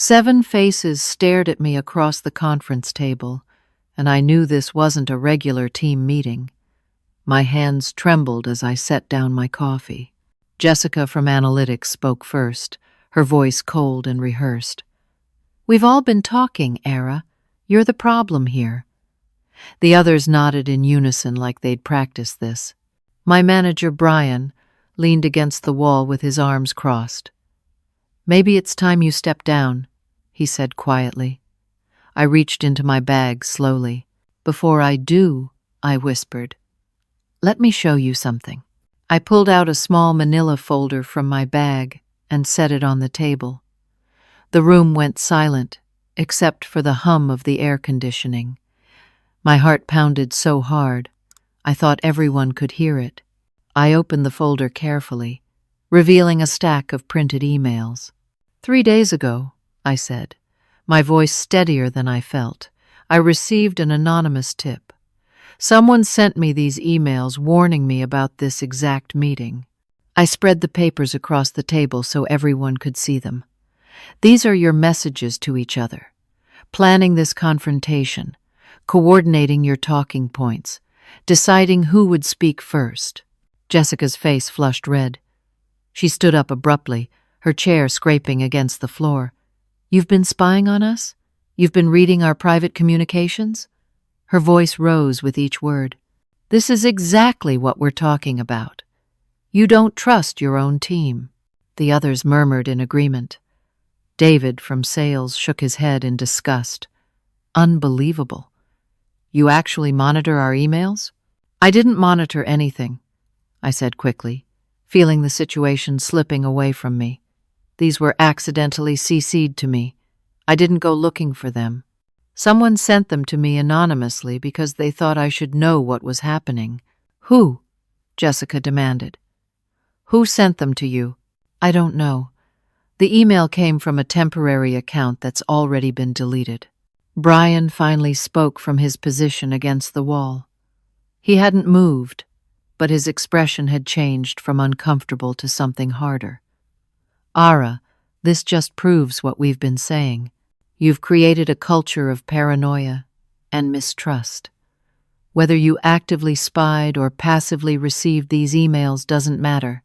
7 faces stared at me across the conference table, and I knew this wasn't a regular team meeting. My hands trembled as I set down my coffee. Jessica from Analytics spoke first, her voice cold and rehearsed. "We've all been talking, Era. You're the problem here." The others nodded in unison like they'd practiced this. My manager, Brian, leaned against the wall with his arms crossed. "Maybe it's time you step down," he said quietly. I reached into my bag slowly. "Before I do," I whispered, "let me show you something." I pulled out a small manila folder from my bag and set it on the table. The room went silent, except for the hum of the air conditioning. My heart pounded so hard, I thought everyone could hear it. I opened the folder carefully, revealing a stack of printed emails. 3 days ago, I said, my voice steadier than I felt, I received an anonymous tip. Someone sent me these emails warning me about this exact meeting. I spread the papers across the table so everyone could see them. These are your messages to each other. Planning this confrontation, coordinating your talking points, deciding who would speak first. Jessica's face flushed red. She stood up abruptly, her chair scraping against the floor. "You've been spying on us? You've been reading our private communications?" Her voice rose with each word. "This is exactly what we're talking about. You don't trust your own team." The others murmured in agreement. David from sales shook his head in disgust. "Unbelievable. You actually monitor our emails?" "I didn't monitor anything," I said quickly, feeling the situation slipping away from me. "These were accidentally CC'd to me. I didn't go looking for them. Someone sent them to me anonymously because they thought I should know what was happening." "Who?" Jessica demanded. "Who sent them to you?" "I don't know. The email came from a temporary account that's already been deleted." Brian finally spoke from his position against the wall. He hadn't moved, but his expression had changed from uncomfortable to something harder. "Ara, this just proves what we've been saying. You've created a culture of paranoia and mistrust. Whether you actively spied or passively received these emails doesn't matter.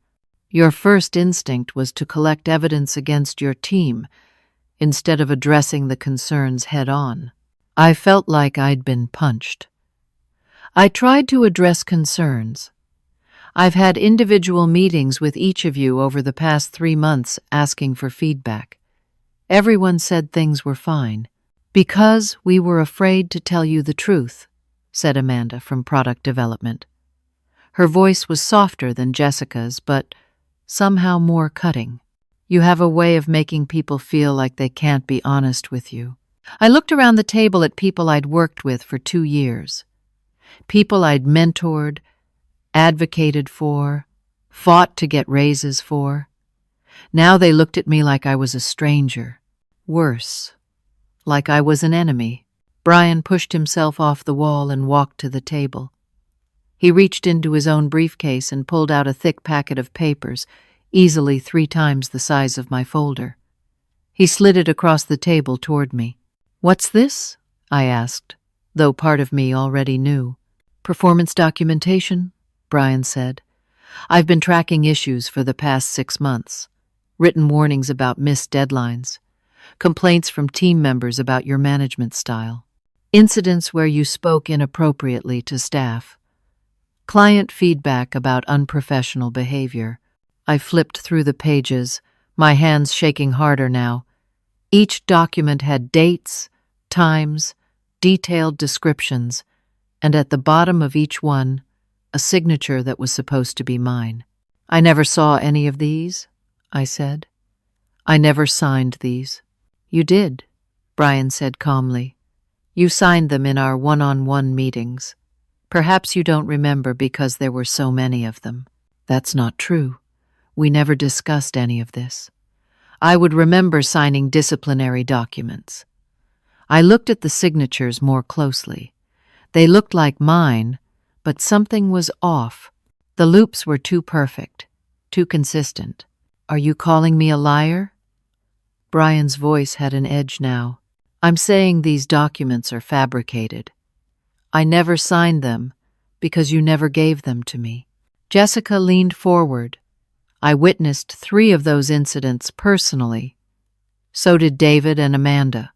Your first instinct was to collect evidence against your team instead of addressing the concerns head-on. I felt like I'd been punched. I tried to address concerns. I've had individual meetings with each of you over the past 3 months asking for feedback. Everyone said things were fine. Because we were afraid to tell you the truth," said Amanda from Product Development. Her voice was softer than Jessica's, but somehow more cutting. "You have a way of making people feel like they can't be honest with you." I looked around the table at people I'd worked with for 2 years. People I'd mentored, advocated for, fought to get raises for. Now they looked at me like I was a stranger. Worse, like I was an enemy. Brian pushed himself off the wall and walked to the table. He reached into his own briefcase and pulled out a thick packet of papers, easily 3 times the size of my folder. He slid it across the table toward me. "What's this?" I asked, though part of me already knew. "Performance documentation," Brian said. "I've been tracking issues for the past 6 months. Written warnings about missed deadlines. Complaints from team members about your management style. Incidents where you spoke inappropriately to staff. Client feedback about unprofessional behavior." I flipped through the pages, my hands shaking harder now. Each document had dates, times, detailed descriptions, and at the bottom of each one, a signature that was supposed to be mine. "I never saw any of these," I said. "I never signed these." "You did," Brian said calmly. "You signed them in our one-on-one meetings. Perhaps you don't remember because there were so many of them." "That's not true. We never discussed any of this. I would remember signing disciplinary documents." I looked at the signatures more closely. They looked like mine, but something was off. The loops were too perfect, too consistent. "Are you calling me a liar?" Brian's voice had an edge now. "I'm saying these documents are fabricated. I never signed them because you never gave them to me." Jessica leaned forward. "I witnessed 3 of those incidents personally. So did David and Amanda.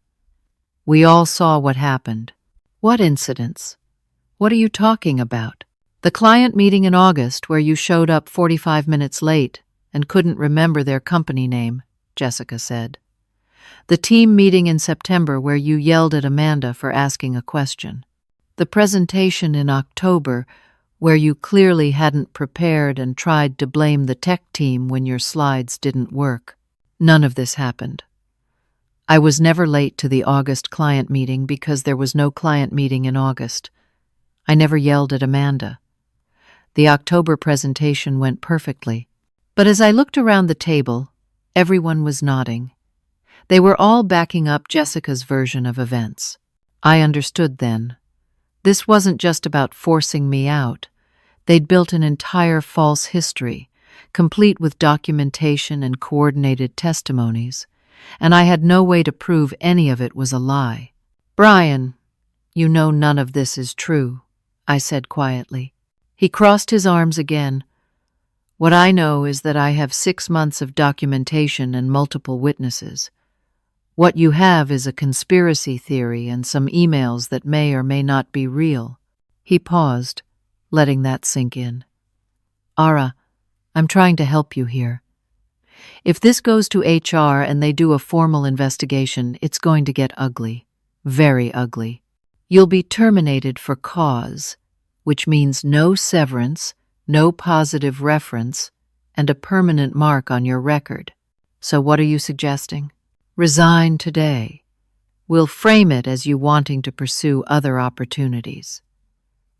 We all saw what happened." "What incidents? What are you talking about?" "The client meeting in August where you showed up 45 minutes late and couldn't remember their company name," Jessica said. "The team meeting in September where you yelled at Amanda for asking a question. The presentation in October where you clearly hadn't prepared and tried to blame the tech team when your slides didn't work. None of this happened. I was never late to the August client meeting because there was no client meeting in August. I never yelled at Amanda. The October presentation went perfectly. But as I looked around the table, everyone was nodding. They were all backing up Jessica's version of events. I understood then. This wasn't just about forcing me out. They'd built an entire false history, complete with documentation and coordinated testimonies, and I had no way to prove any of it was a lie. "Brian, you know none of this is true," I said quietly. He crossed his arms again. "What I know is that I have 6 months of documentation and multiple witnesses. What you have is a conspiracy theory and some emails that may or may not be real." He paused, letting that sink in. "Ara, I'm trying to help you here. If this goes to HR and they do a formal investigation, it's going to get ugly. Very ugly. You'll be terminated for cause, which means no severance, no positive reference, and a permanent mark on your record. So what are you suggesting? Resign today. We'll frame it as you wanting to pursue other opportunities.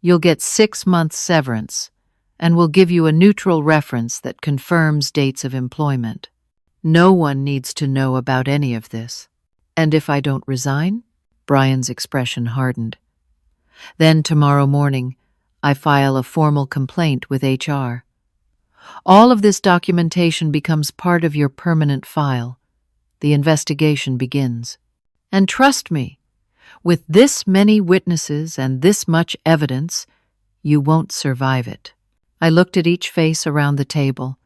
You'll get 6 months severance, and we'll give you a neutral reference that confirms dates of employment. No one needs to know about any of this. And if I don't resign?" Brian's expression hardened. "Then tomorrow morning, I file a formal complaint with HR. All of this documentation becomes part of your permanent file. The investigation begins. And trust me, with this many witnesses and this much evidence, you won't survive it." I looked at each face around the table.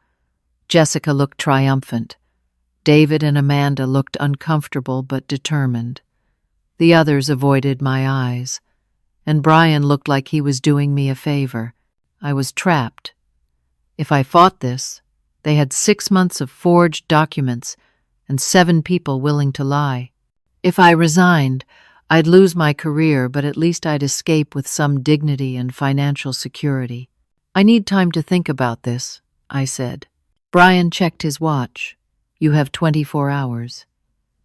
Jessica looked triumphant. David and Amanda looked uncomfortable but determined. The others avoided my eyes. And Brian looked like he was doing me a favor. I was trapped. If I fought this, they had 6 months of forged documents and 7 people willing to lie. If I resigned, I'd lose my career, but at least I'd escape with some dignity and financial security. "I need time to think about this," I said. Brian checked his watch. "You have 24 hours.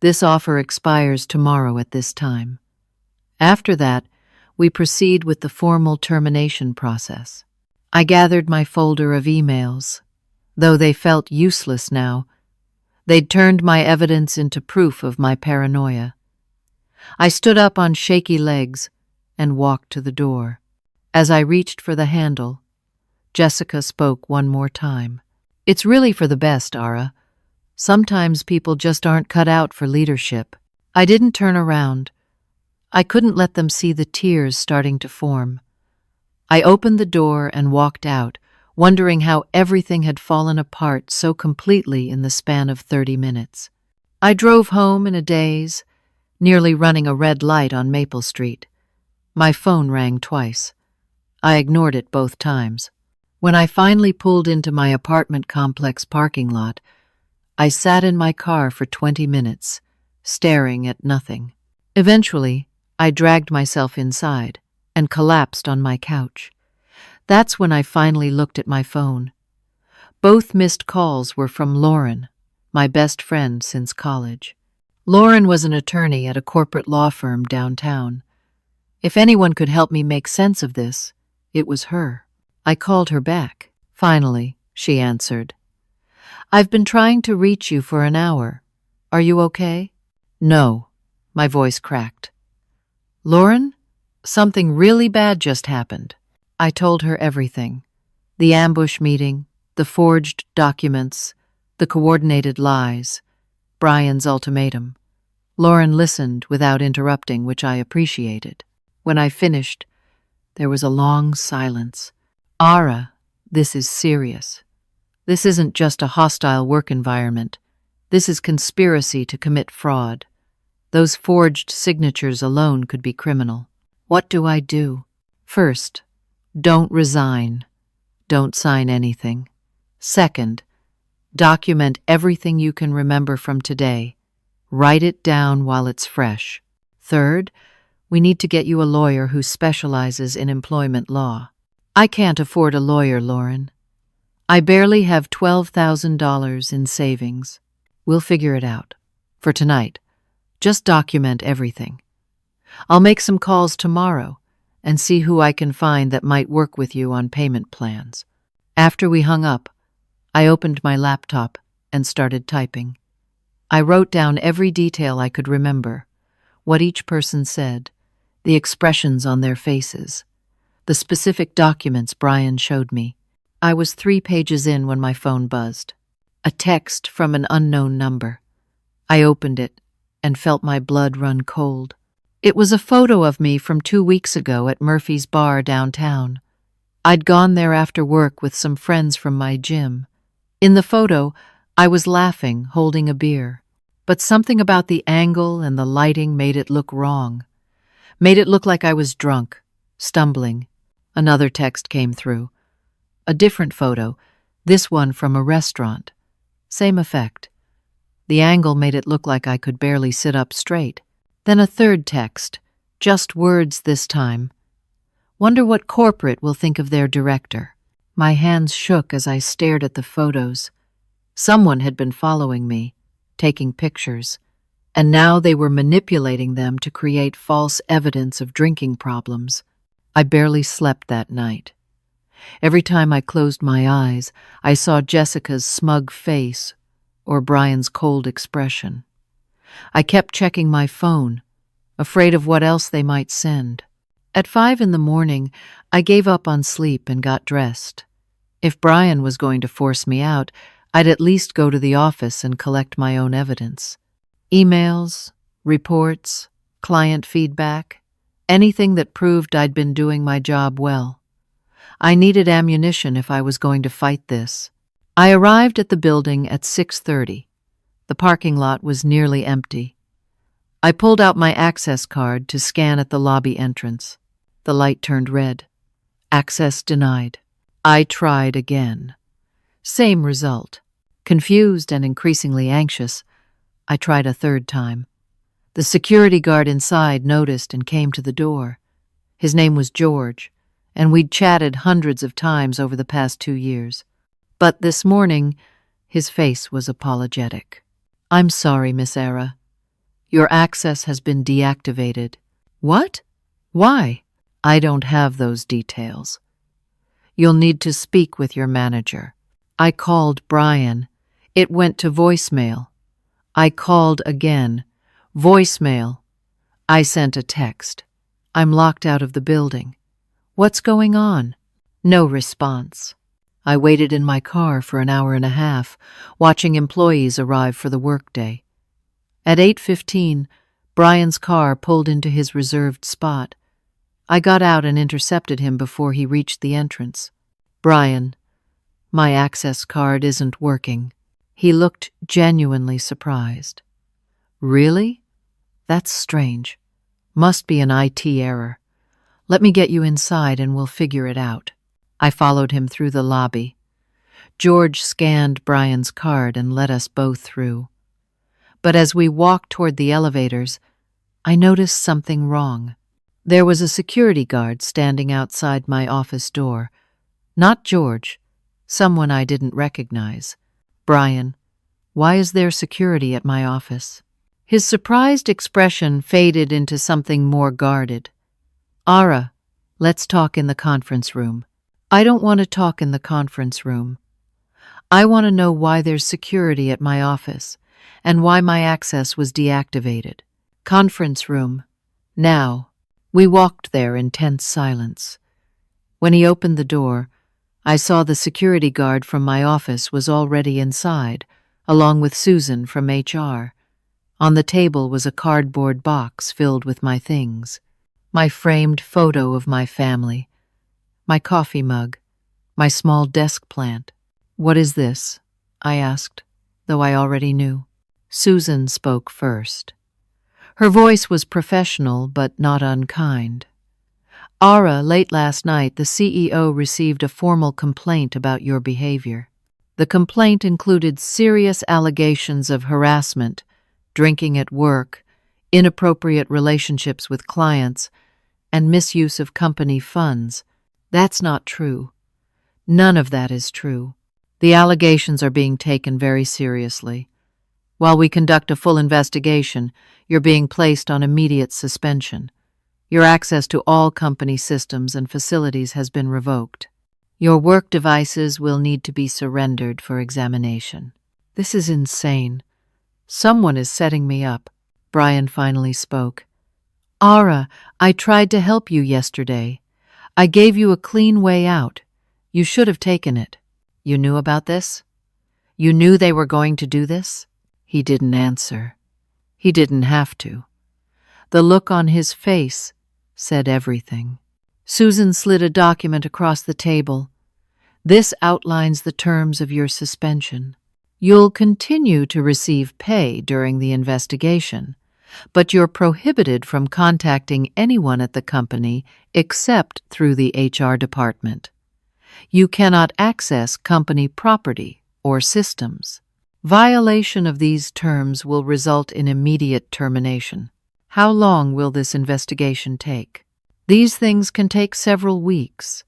This offer expires tomorrow at this time. After that, we proceed with the formal termination process." I gathered my folder of emails. Though they felt useless now, they'd turned my evidence into proof of my paranoia. I stood up on shaky legs and walked to the door. As I reached for the handle, Jessica spoke one more time. "It's really for the best, Ara. Sometimes people just aren't cut out for leadership." I didn't turn around. I couldn't let them see the tears starting to form. I opened the door and walked out, wondering how everything had fallen apart so completely in the span of 30 minutes. I drove home in a daze, nearly running a red light on Maple Street. My phone rang twice. I ignored it both times. When I finally pulled into my apartment complex parking lot, I sat in my car for 20 minutes, staring at nothing. Eventually, I dragged myself inside and collapsed on my couch. That's when I finally looked at my phone. Both missed calls were from Lauren, my best friend since college. Lauren was an attorney at a corporate law firm downtown. If anyone could help me make sense of this, it was her. I called her back. "Finally," she answered. "I've been trying to reach you for an hour. Are you okay?" "No," my voice cracked. "Lauren, something really bad just happened." I told her everything. The ambush meeting, the forged documents, the coordinated lies. Brian's ultimatum. Lauren listened without interrupting, which I appreciated. When I finished, there was a long silence. Ara, this is serious. This isn't just a hostile work environment. This is conspiracy to commit fraud. Those forged signatures alone could be criminal. What do I do? First, don't resign. Don't sign anything. Second, document everything you can remember from today. Write it down while it's fresh. Third, we need to get you a lawyer who specializes in employment law. I can't afford a lawyer, Lauren. I barely have $12,000 in savings. We'll figure it out. For tonight, just document everything. I'll make some calls tomorrow and see who I can find that might work with you on payment plans. After we hung up, I opened my laptop and started typing. I wrote down every detail I could remember, what each person said, the expressions on their faces, the specific documents Brian showed me. I was 3 pages in when my phone buzzed. A text from an unknown number. I opened it and felt my blood run cold. It was a photo of me from 2 weeks ago at Murphy's Bar downtown. I'd gone there after work with some friends from my gym. In the photo, I was laughing, holding a beer. But something about the angle and the lighting made it look wrong. Made it look like I was drunk, stumbling. Another text came through. A different photo, this one from a restaurant. Same effect. The angle made it look like I could barely sit up straight. Then a third text, just words this time. Wonder what corporate will think of their director. My hands shook as I stared at the photos. Someone had been following me, taking pictures, and now they were manipulating them to create false evidence of drinking problems. I barely slept that night. Every time I closed my eyes, I saw Jessica's smug face or Brian's cold expression. I kept checking my phone, afraid of what else they might send. At 5 a.m, I gave up on sleep and got dressed. If Brian was going to force me out, I'd at least go to the office and collect my own evidence. Emails, reports, client feedback, anything that proved I'd been doing my job well. I needed ammunition if I was going to fight this. I arrived at the building at 6:30. The parking lot was nearly empty. I pulled out my access card to scan at the lobby entrance. The light turned red. Access denied. I tried again. Same result. Confused and increasingly anxious, I tried a third time. The security guard inside noticed and came to the door. His name was George, and we'd chatted hundreds of times over the past 2 years. But this morning, his face was apologetic. "I'm sorry, Miss Era. Your access has been deactivated." "What? Why?" "I don't have those details. You'll need to speak with your manager." I called Brian. It went to voicemail. I called again. Voicemail. I sent a text. "I'm locked out of the building. What's going on?" No response. I waited in my car for an hour and a half, watching employees arrive for the workday. At 8:15, Brian's car pulled into his reserved spot. I got out and intercepted him before he reached the entrance. "Brian, my access card isn't working." He looked genuinely surprised. "Really? That's strange. Must be an IT error. Let me get you inside and we'll figure it out." I followed him through the lobby. George scanned Brian's card and let us both through. But as we walked toward the elevators, I noticed something wrong. There was a security guard standing outside my office door. Not George, someone I didn't recognize. "Brian, why is there security at my office?" His surprised expression faded into something more guarded. "Ara, let's talk in the conference room." "I don't want to talk in the conference room. I want to know why there's security at my office and why my access was deactivated." "Conference room. Now." We walked there in tense silence. When he opened the door, I saw the security guard from my office was already inside, along with Susan from HR. On the table was a cardboard box filled with my things. My framed photo of my family, my coffee mug, my small desk plant. "What is this?" I asked, though I already knew. Susan spoke first. Her voice was professional but not unkind. "Ara, late last night, the CEO received a formal complaint about your behavior. The complaint included serious allegations of harassment, drinking at work, inappropriate relationships with clients, and misuse of company funds. That's not true. None of that is true. The allegations are being taken very seriously. While we conduct a full investigation, you're being placed on immediate suspension. Your access to all company systems and facilities has been revoked. Your work devices will need to be surrendered for examination." This is insane. Someone is setting me up. Brian finally spoke. "Ara, I tried to help you yesterday. I gave you a clean way out. You should have taken it. You knew about this? You knew they were going to do this?" He didn't answer. He didn't have to. The look on his face said everything. Susan slid a document across the table. "This outlines the terms of your suspension. You'll continue to receive pay during the investigation, but you're prohibited from contacting anyone at the company except through the HR department. You cannot access company property or systems. Violation of these terms will result in immediate termination. How long will this investigation take? These things can take several weeks,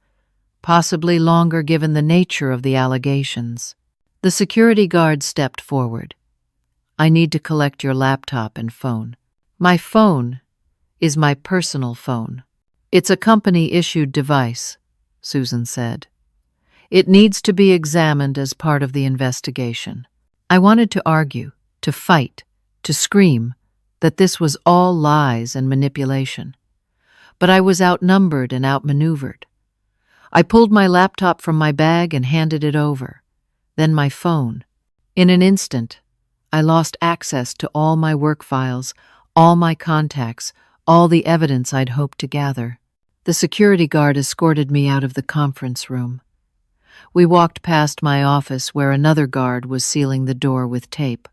possibly longer given the nature of the allegations." The security guard stepped forward. "I need to collect your laptop and phone." "My phone is my personal phone. It's a company-issued device," Susan said. "It needs to be examined as part of the investigation." I wanted to argue, to fight, to scream that this was all lies and manipulation. But I was outnumbered and outmaneuvered. I pulled my laptop from my bag and handed it over. Then my phone. In an instant, I lost access to all my work files, all my contacts, all the evidence I'd hoped to gather. The security guard escorted me out of the conference room. We walked past my office where another guard was sealing the door with tape.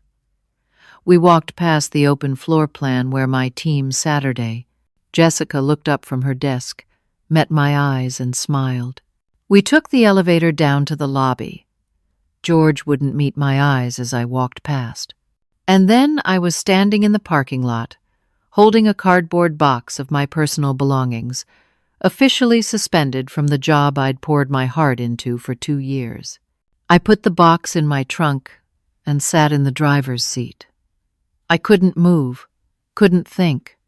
We walked past the open floor plan where my team Saturday. Jessica looked up from her desk, met my eyes, and smiled. We took the elevator down to the lobby. George wouldn't meet my eyes as I walked past. And then I was standing in the parking lot, holding a cardboard box of my personal belongings, officially suspended from the job I'd poured my heart into for 2 years. I put the box in my trunk and sat in the driver's seat. I couldn't move, couldn't think.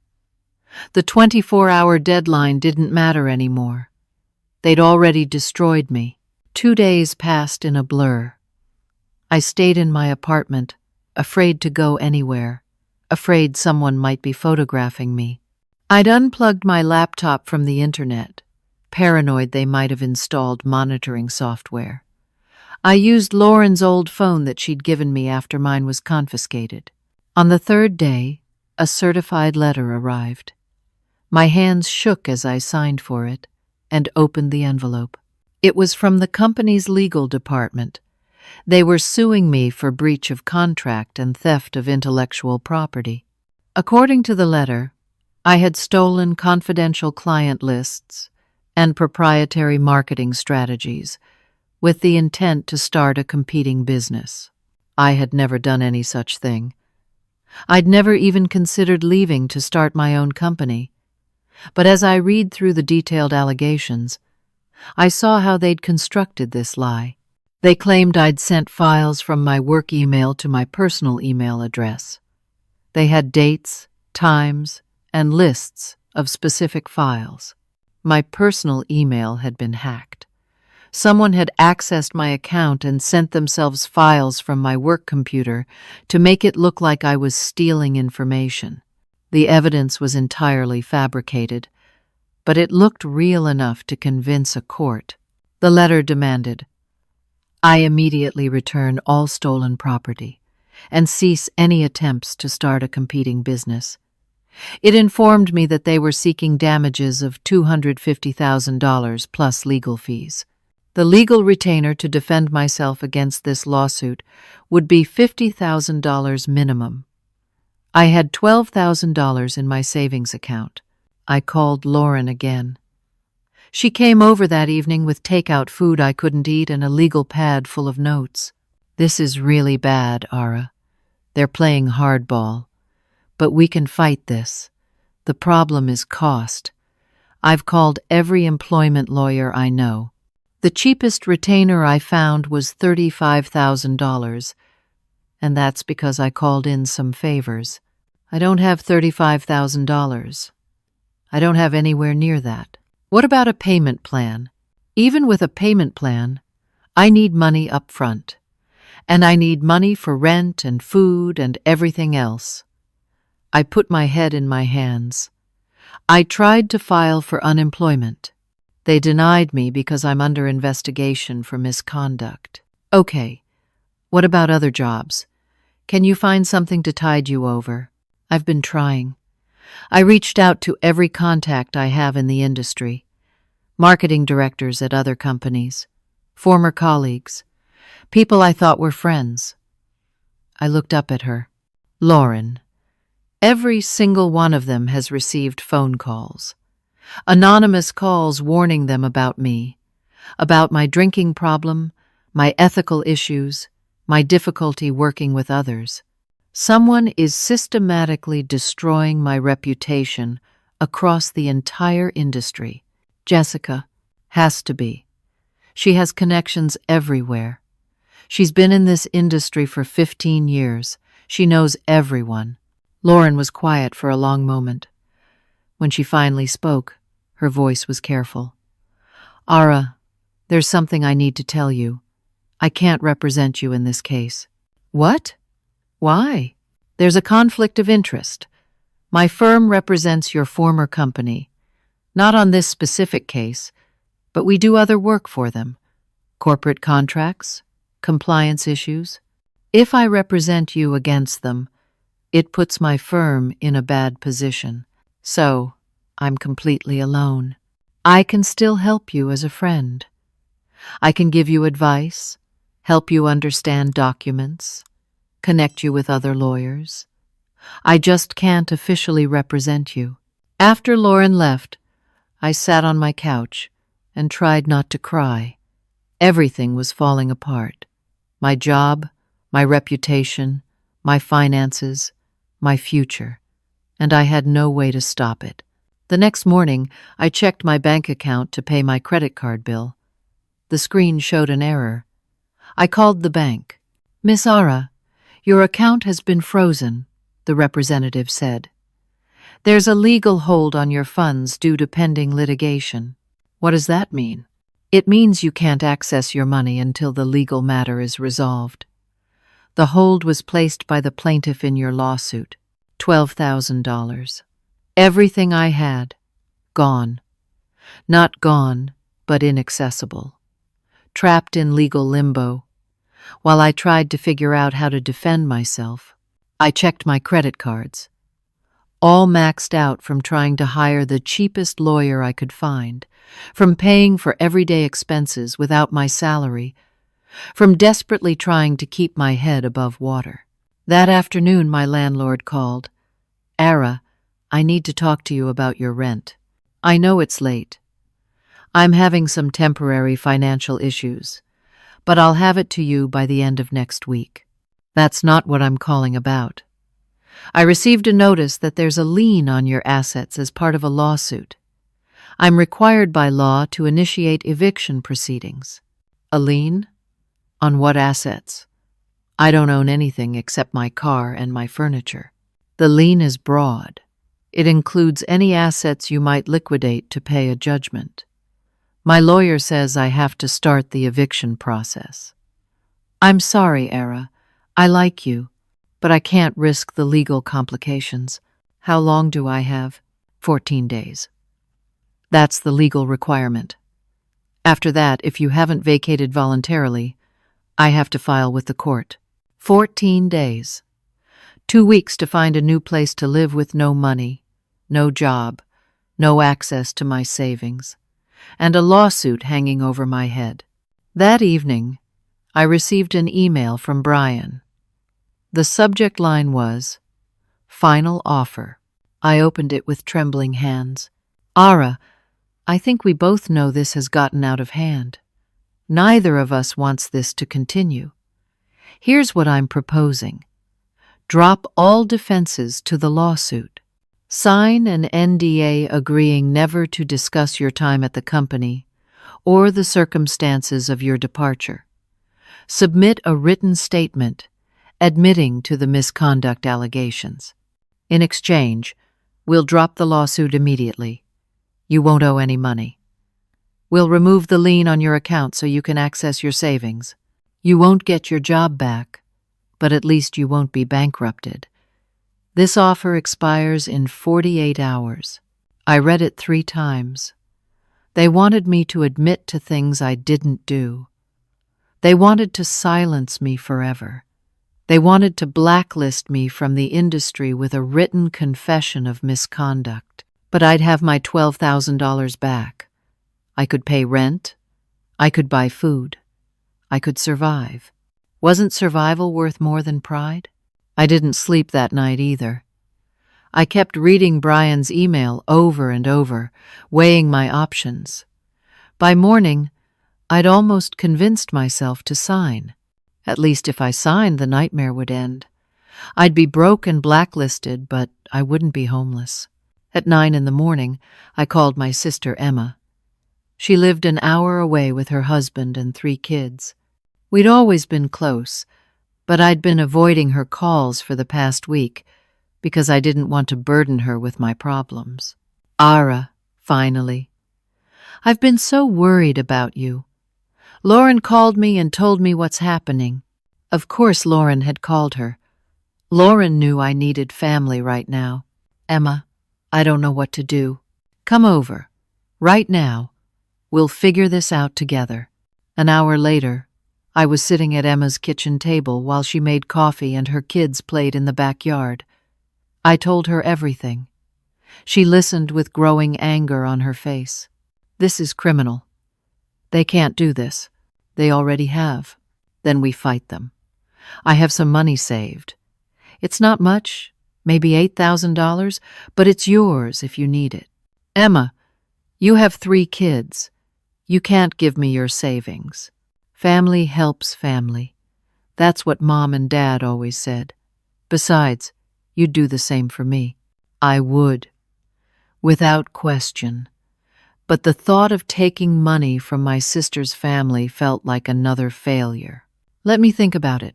The 24-hour deadline didn't matter anymore. They'd already destroyed me. 2 days passed in a blur. I stayed in my apartment, afraid to go anywhere, afraid someone might be photographing me. I'd unplugged my laptop from the internet, paranoid they might have installed monitoring software. I used Lauren's old phone that she'd given me after mine was confiscated. On the 3rd day, a certified letter arrived. My hands shook as I signed for it and opened the envelope. It was from the company's legal department. They were suing me for breach of contract and theft of intellectual property. According to the letter, I had stolen confidential client lists and proprietary marketing strategies with the intent to start a competing business. I had never done any such thing. I'd never even considered leaving to start my own company. But as I read through the detailed allegations, I saw how they'd constructed this lie. They claimed I'd sent files from my work email to my personal email address. They had dates, times, and lists of specific files. My personal email had been hacked. Someone had accessed my account and sent themselves files from my work computer to make it look like I was stealing information. The evidence was entirely fabricated, but it looked real enough to convince a court. The letter demanded, I immediately return all stolen property, and cease any attempts to start a competing business. It informed me that they were seeking damages of $250,000 plus legal fees. The legal retainer to defend myself against this lawsuit would be $50,000 minimum. I had $12,000 in my savings account. I called Lauren again. She came over that evening with takeout food I couldn't eat and a legal pad full of notes. "This is really bad, Ara. They're playing hardball. But we can fight this. The problem is cost. I've called every employment lawyer I know. The cheapest retainer I found was $35,000, and that's because I called in some favors. I don't have $35,000. I don't have anywhere near that. What about a payment plan? Even with a payment plan, I need money up front, and I need money for rent and food and everything else." I put my head in my hands. I tried to file for unemployment. They denied me because I'm under investigation for misconduct. "Okay, what about other jobs? Can you find something to tide you over?" "I've been trying. I reached out to every contact I have in the industry, marketing directors at other companies, former colleagues, people I thought were friends." I looked up at her. "Lauren, every single one of them has received phone calls. Anonymous calls warning them about me, about my drinking problem, my ethical issues, my difficulty working with others. Someone is systematically destroying my reputation across the entire industry. Jessica has to be. She has connections everywhere. She's been in this industry for 15 years. She knows everyone." Lauren was quiet for a long moment. When she finally spoke, her voice was careful. "Ara, there's something I need to tell you. I can't represent you in this case." "What? Why?" "There's a conflict of interest. My firm represents your former company. Not on this specific case, but we do other work for them. Corporate contracts, compliance issues. If I represent you against them, it puts my firm in a bad position. So, I'm completely alone. I can still help you as a friend. I can give you advice, help you understand documents, connect you with other lawyers. I just can't officially represent you." After Lauren left, I sat on my couch and tried not to cry. Everything was falling apart. My job, my reputation, my finances, my future, and I had no way to stop it. The next morning, I checked my bank account to pay my credit card bill. The screen showed an error. I called the bank. "Miss Ara, your account has been frozen," the representative said. "There's a legal hold on your funds due to pending litigation." "What does that mean?" "It means you can't access your money until the legal matter is resolved. The hold was placed by the plaintiff in your lawsuit. $12,000. Everything I had, gone. Not gone, but inaccessible. Trapped in legal limbo. While I tried to figure out how to defend myself, I checked my credit cards. All maxed out from trying to hire the cheapest lawyer I could find, from paying for everyday expenses without my salary, from desperately trying to keep my head above water. That afternoon, my landlord called. "Ara, I need to talk to you about your rent. I know it's late. I'm having some temporary financial issues, but I'll have it to you by the end of next week." "That's not what I'm calling about. I received a notice that there's a lien on your assets as part of a lawsuit. I'm required by law to initiate eviction proceedings." "A lien? On what assets?" "I don't own anything except my car and my furniture." "The lien is broad. It includes any assets you might liquidate to pay a judgment. My lawyer says I have to start the eviction process." "I'm sorry, Ara. I like you, but I can't risk the legal complications. How long do I have?" 14 days. That's the legal requirement. After that, if you haven't vacated voluntarily, I have to file with the court. 14 days. 2 weeks to find a new place to live with no money, no job, no access to my savings, and a lawsuit hanging over my head. That evening, I received an email from Brian. The subject line was, "Final offer." I opened it with trembling hands. "Ara, I think we both know this has gotten out of hand. Neither of us wants this to continue. Here's what I'm proposing. Drop all defenses to the lawsuit. Sign an NDA agreeing never to discuss your time at the company or the circumstances of your departure. Submit a written statement admitting to the misconduct allegations. In exchange, we'll drop the lawsuit immediately. You won't owe any money. We'll remove the lien on your account so you can access your savings. You won't get your job back, but at least you won't be bankrupted. This offer expires in 48 hours. I read it 3 times. They wanted me to admit to things I didn't do. They wanted to silence me forever. They wanted to blacklist me from the industry with a written confession of misconduct. But I'd have my $12,000 back. I could pay rent. I could buy food. I could survive. Wasn't survival worth more than pride? I didn't sleep that night either. I kept reading Brian's email over and over, weighing my options. By morning, I'd almost convinced myself to sign. At least if I signed, the nightmare would end. I'd be broke and blacklisted, but I wouldn't be homeless. At 9 in the morning, I called my sister Emma. She lived an hour away with her husband and 3 kids. We'd always been close, but I'd been avoiding her calls for the past week because I didn't want to burden her with my problems. "Ara, finally. I've been so worried about you. Lauren called me and told me what's happening." Of course Lauren had called her. Lauren knew I needed family right now. "Emma, I don't know what to do. Come over. Right now. We'll figure this out together." An hour later, I was sitting at Emma's kitchen table while she made coffee and her kids played in the backyard. I told her everything. She listened with growing anger on her face. "This is criminal. They can't do this. They already have." Then we fight them. "I have some money saved. It's not much, maybe $8,000, but it's yours if you need it." "Emma, you have 3 kids. You can't give me your savings. Family helps family. That's what Mom and Dad always said. Besides, you'd do the same for me." I would, without question. But the thought of taking money from my sister's family felt like another failure. "Let me think about it.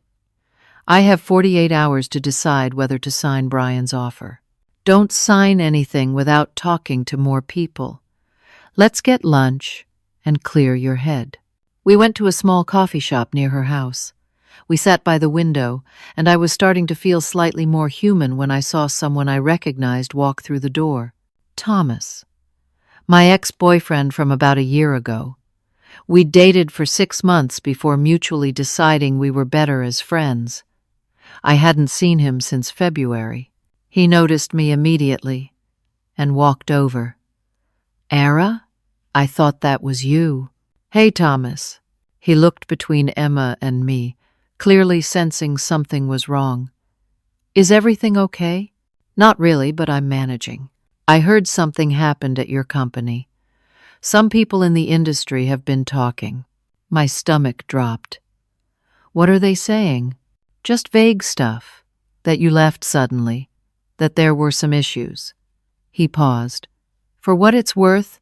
I have 48 hours to decide whether to sign Brian's offer. Don't sign anything without talking to more people. Let's get lunch and clear your head." We went to a small coffee shop near her house. We sat by the window, and I was starting to feel slightly more human when I saw someone I recognized walk through the door. Thomas. My ex-boyfriend from about a year ago. We'd dated for 6 months before mutually deciding we were better as friends. I hadn't seen him since February. He noticed me immediately and walked over. "Ara? I thought that was you." "Hey, Thomas." He looked between Emma and me, clearly sensing something was wrong. "Is everything okay?" "Not really, but I'm managing. I heard something happened at your company. Some people in the industry have been talking." My stomach dropped. "What are they saying?" "Just vague stuff. That you left suddenly. That there were some issues." He paused. "For what it's worth,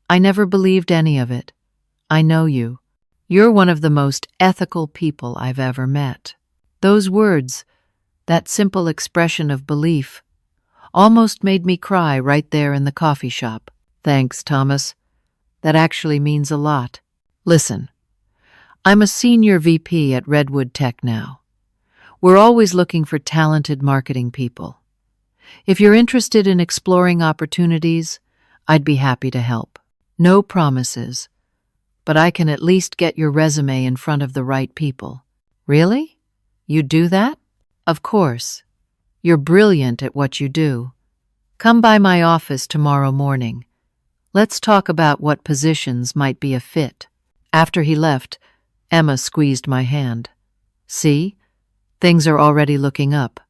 I never believed any of it. I know you. You're one of the most ethical people I've ever met." Those words, that simple expression of belief, almost made me cry right there in the coffee shop. "Thanks, Thomas. That actually means a lot. Listen, I'm a senior VP at Redwood Tech now. We're always looking for talented marketing people. If you're interested in exploring opportunities, I'd be happy to help. No promises, but I can at least get your resume in front of the right people." "Really? You do that? Of course. You're brilliant at what you do. Come by my office tomorrow morning. Let's talk about what positions might be a fit. After he left, Emma squeezed my hand. See? Things are already looking up.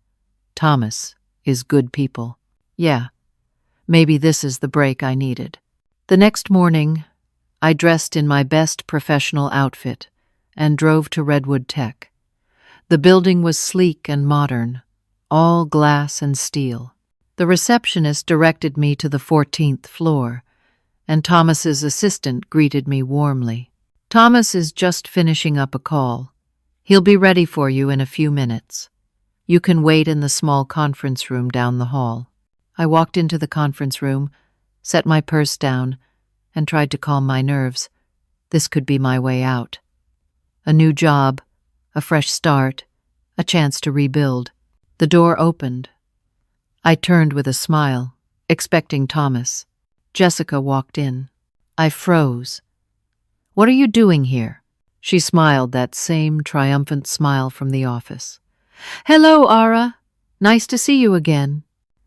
Thomas is good people. Yeah, maybe this is the break I needed. The next morning, I dressed in my best professional outfit and drove to Redwood Tech. The building was sleek and modern, all glass and steel. The receptionist directed me to the 14th floor, and Thomas's assistant greeted me warmly. Thomas is just finishing up a call. He'll be ready for you in a few minutes. You can wait in the small conference room down the hall. I walked into the conference room, set my purse down, and tried to calm my nerves. This could be my way out. A new job, a fresh start, a chance to rebuild. The door opened. I turned with a smile, expecting Thomas. Jessica walked in. I froze. What are you doing here? She smiled, that same triumphant smile from the office. Hello, Ara. Nice to see you again.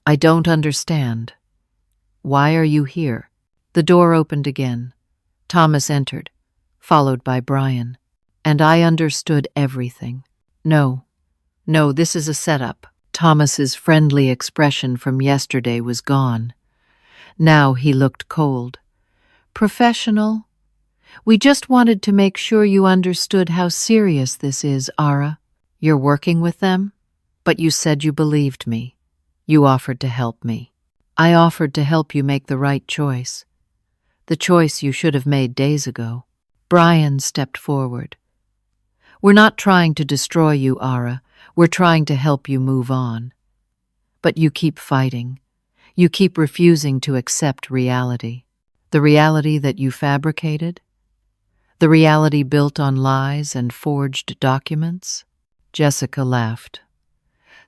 I don't understand. Why are you here? The door opened again. Thomas entered, followed by Brian. And I understood everything. No, this is a setup. Thomas's friendly expression from yesterday was gone. Now he looked cold. Professional? We just wanted to make sure you understood how serious this is, Ara. You're working with them? But you said you believed me. You offered to help me. I offered to help you make the right choice. The choice you should have made days ago. Brian stepped forward. We're not trying to destroy you, Ara. We're trying to help you move on. But you keep fighting. You keep refusing to accept reality. The reality that you fabricated? The reality built on lies and forged documents? Jessica laughed.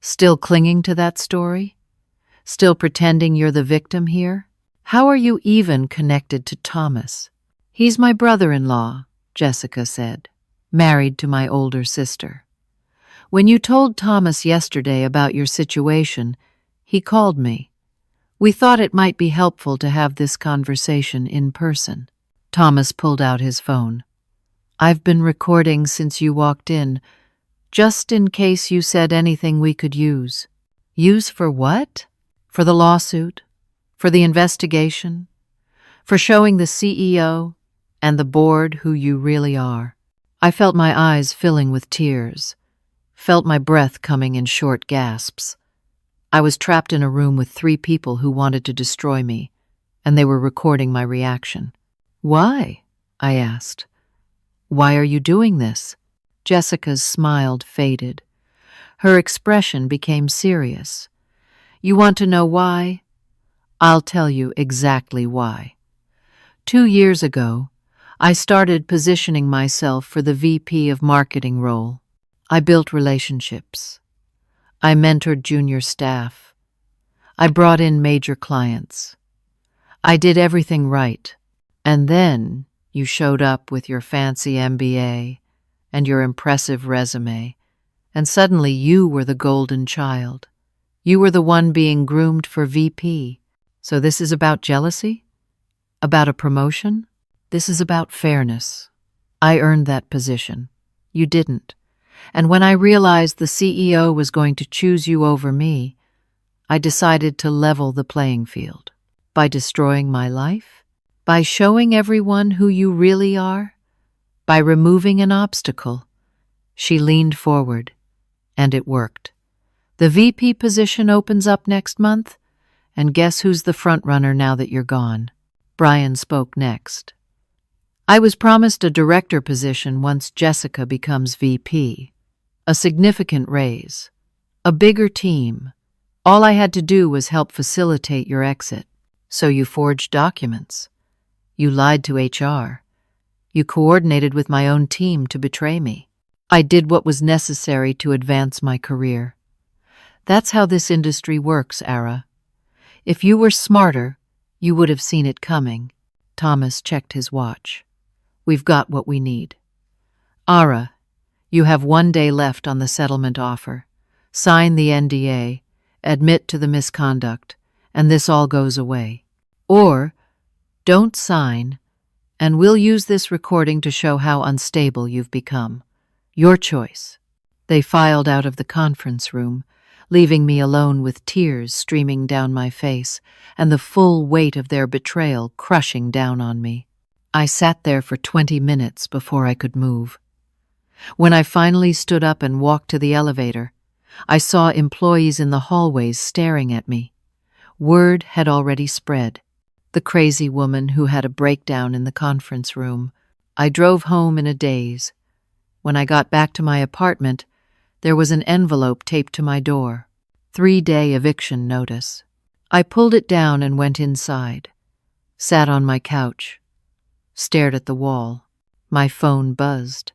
Still clinging to that story? Still pretending you're the victim here? How are you even connected to Thomas? He's my brother-in-law, Jessica said, married to my older sister. When you told Thomas yesterday about your situation, he called me. We thought it might be helpful to have this conversation in person. Thomas pulled out his phone. I've been recording since you walked in, just in case you said anything we could use. Use for what? For the lawsuit? For the investigation? For showing the CEO and the board who you really are? I felt my eyes filling with tears, felt my breath coming in short gasps. I was trapped in a room with 3 people who wanted to destroy me, and they were recording my reaction. Why? I asked. Why are you doing this? Jessica's smile faded. Her expression became serious. You want to know why? I'll tell you exactly why. 2 years ago, I started positioning myself for the VP of marketing role. I built relationships. I mentored junior staff. I brought in major clients. I did everything right. And then you showed up with your fancy MBA and your impressive resume, and suddenly you were the golden child. You were the one being groomed for VP. So this is about jealousy? About a promotion? This is about fairness. I earned that position. You didn't. And when I realized the CEO was going to choose you over me, I decided to level the playing field. By destroying my life? By showing everyone who you really are? By removing an obstacle? She leaned forward, and it worked. The VP position opens up next month, and guess who's the front runner now that you're gone? Brian spoke next. I was promised a director position once Jessica becomes VP. A significant raise. A bigger team. All I had to do was help facilitate your exit. So you forged documents. You lied to HR. You coordinated with my own team to betray me. I did what was necessary to advance my career. That's how this industry works, Ara. If you were smarter, you would have seen it coming. Thomas checked his watch. We've got what we need. Ara, You have 1 day left on the settlement offer. Sign the NDA, admit to the misconduct, and this all goes away. Or, don't sign, and we'll use this recording to show how unstable you've become. Your choice. They filed out of the conference room, leaving me alone with tears streaming down my face and the full weight of their betrayal crushing down on me. I sat there for 20 minutes before I could move. When I finally stood up and walked to the elevator, I saw employees in the hallways staring at me. Word had already spread. The crazy woman who had a breakdown in the conference room. I drove home in a daze. When I got back to my apartment, there was an envelope taped to my door. 3-day eviction notice. I pulled it down and went inside. Sat on my couch. Stared at the wall. My phone buzzed.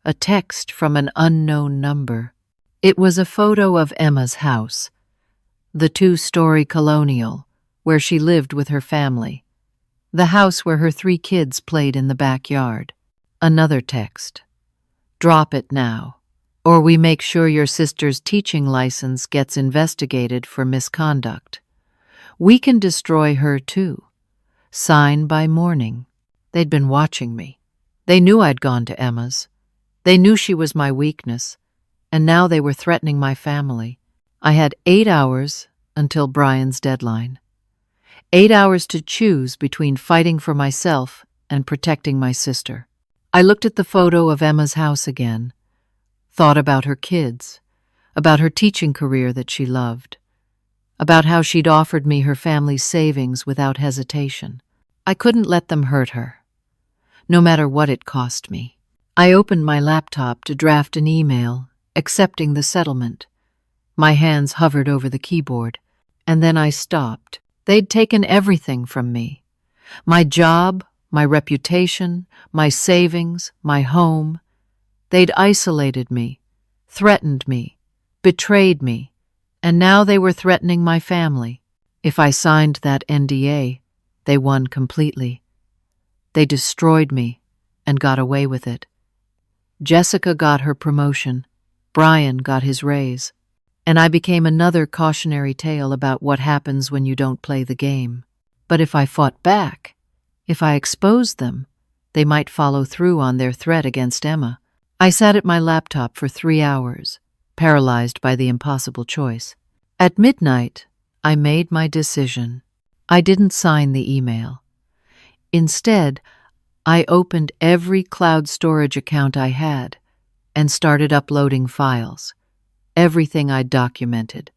A text from an unknown number. It was a photo of Emma's house. The 2-story colonial, where she lived with her family. The house where her 3 kids played in the backyard. Another text. Drop it now, or we make sure your sister's teaching license gets investigated for misconduct. We can destroy her too. Sign by morning. They'd been watching me. They knew I'd gone to Emma's. They knew she was my weakness, and now they were threatening my family. I had 8 hours until Brian's deadline. 8 hours to choose between fighting for myself and protecting my sister. I looked at the photo of Emma's house again, thought about her kids, about her teaching career that she loved, about how she'd offered me her family's savings without hesitation. I couldn't let them hurt her, no matter what it cost me. I opened my laptop to draft an email, accepting the settlement. My hands hovered over the keyboard, and then I stopped. They'd taken everything from me. My job, my reputation, my savings, my home. They'd isolated me, threatened me, betrayed me, and now they were threatening my family. If I signed that NDA, they won completely. They destroyed me and got away with it. Jessica got her promotion, Brian got his raise, and I became another cautionary tale about what happens when you don't play the game. But if I fought back, if I exposed them, they might follow through on their threat against Emma. I sat at my laptop for 3 hours, paralyzed by the impossible choice. At midnight, I made my decision. I didn't sign the email. Instead, I opened every cloud storage account I had and started uploading files. Everything I'd documented.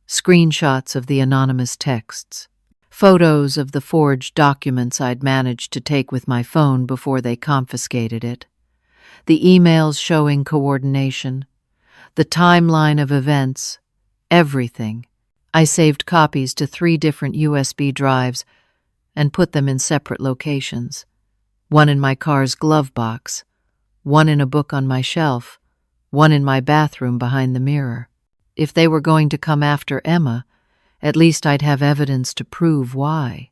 Screenshots of the anonymous texts. Photos of the forged documents I'd managed to take with my phone before they confiscated it. The emails showing coordination. The timeline of events. Everything. I saved copies to 3 different USB drives and put them in separate locations. One in my car's glove box, one in a book on my shelf, one in my bathroom behind the mirror. If they were going to come after Emma, at least I'd have evidence to prove why.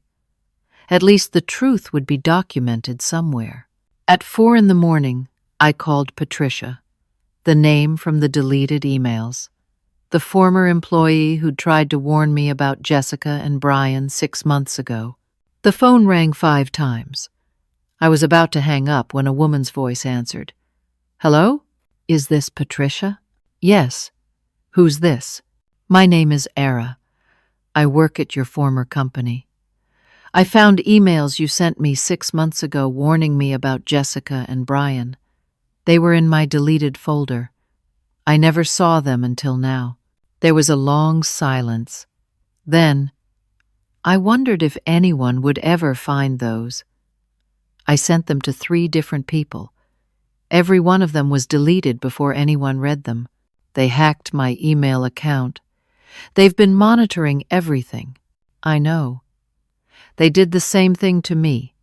At least the truth would be documented somewhere. At 4 a.m, I called Patricia, the name from the deleted emails, the former employee who'd tried to warn me about Jessica and Brian 6 months ago. The phone rang 5 times. I was about to hang up when a woman's voice answered. "Hello? Is this Patricia?" "Yes. Who's this?" "My name is Era. I work at your former company. I found emails you sent me 6 months ago warning me about Jessica and Brian. They were in my deleted folder. I never saw them until now." There was a long silence. Then, I wondered if anyone would ever find those. I sent them to 3 different people. Every one of them was deleted before anyone read them. They hacked my email account. They've been monitoring everything. I know. They did the same thing to me.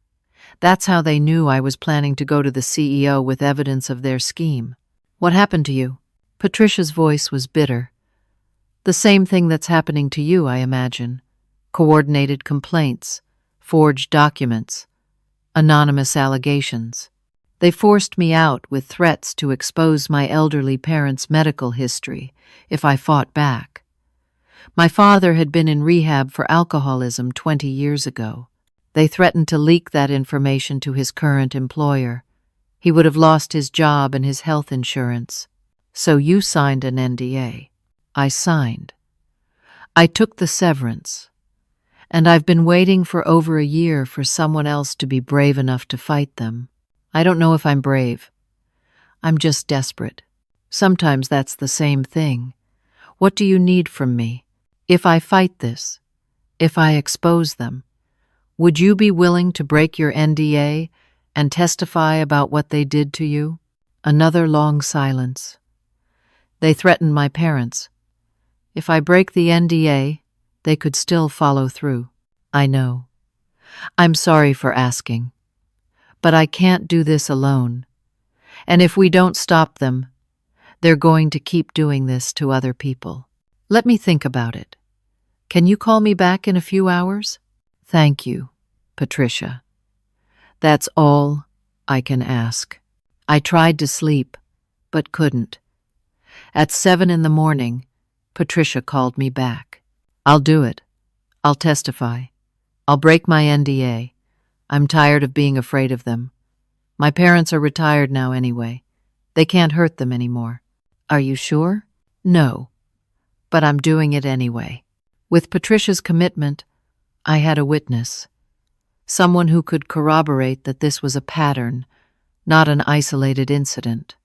That's how they knew I was planning to go to the CEO with evidence of their scheme. "What happened to you?" Patricia's voice was bitter. "The same thing that's happening to you, I imagine. Coordinated complaints, forged documents, anonymous allegations." They forced me out with threats to expose my elderly parents' medical history if I fought back. My father had been in rehab for alcoholism 20 years ago. They threatened to leak that information to his current employer. He would have lost his job and his health insurance. So you signed an NDA. I signed. I took the severance. And I've been waiting for over a year for someone else to be brave enough to fight them. I don't know if I'm brave. I'm just desperate. Sometimes that's the same thing. What do you need from me? If I fight this, if I expose them, would you be willing to break your NDA and testify about what they did to you? Another long silence. They threatened my parents. If I break the NDA, they could still follow through. I know. I'm sorry for asking. But I can't do this alone. And if we don't stop them, they're going to keep doing this to other people. Let me think about it. Can you call me back in a few hours? Thank you, Patricia. That's all I can ask. I tried to sleep, but couldn't. At 7 a.m, Patricia called me back. I'll do it. I'll testify. I'll break my NDA. I'm tired of being afraid of them. My parents are retired now anyway. They can't hurt them anymore. Are you sure? No. But I'm doing it anyway. With Patricia's commitment, I had a witness. Someone who could corroborate that this was a pattern, not an isolated incident.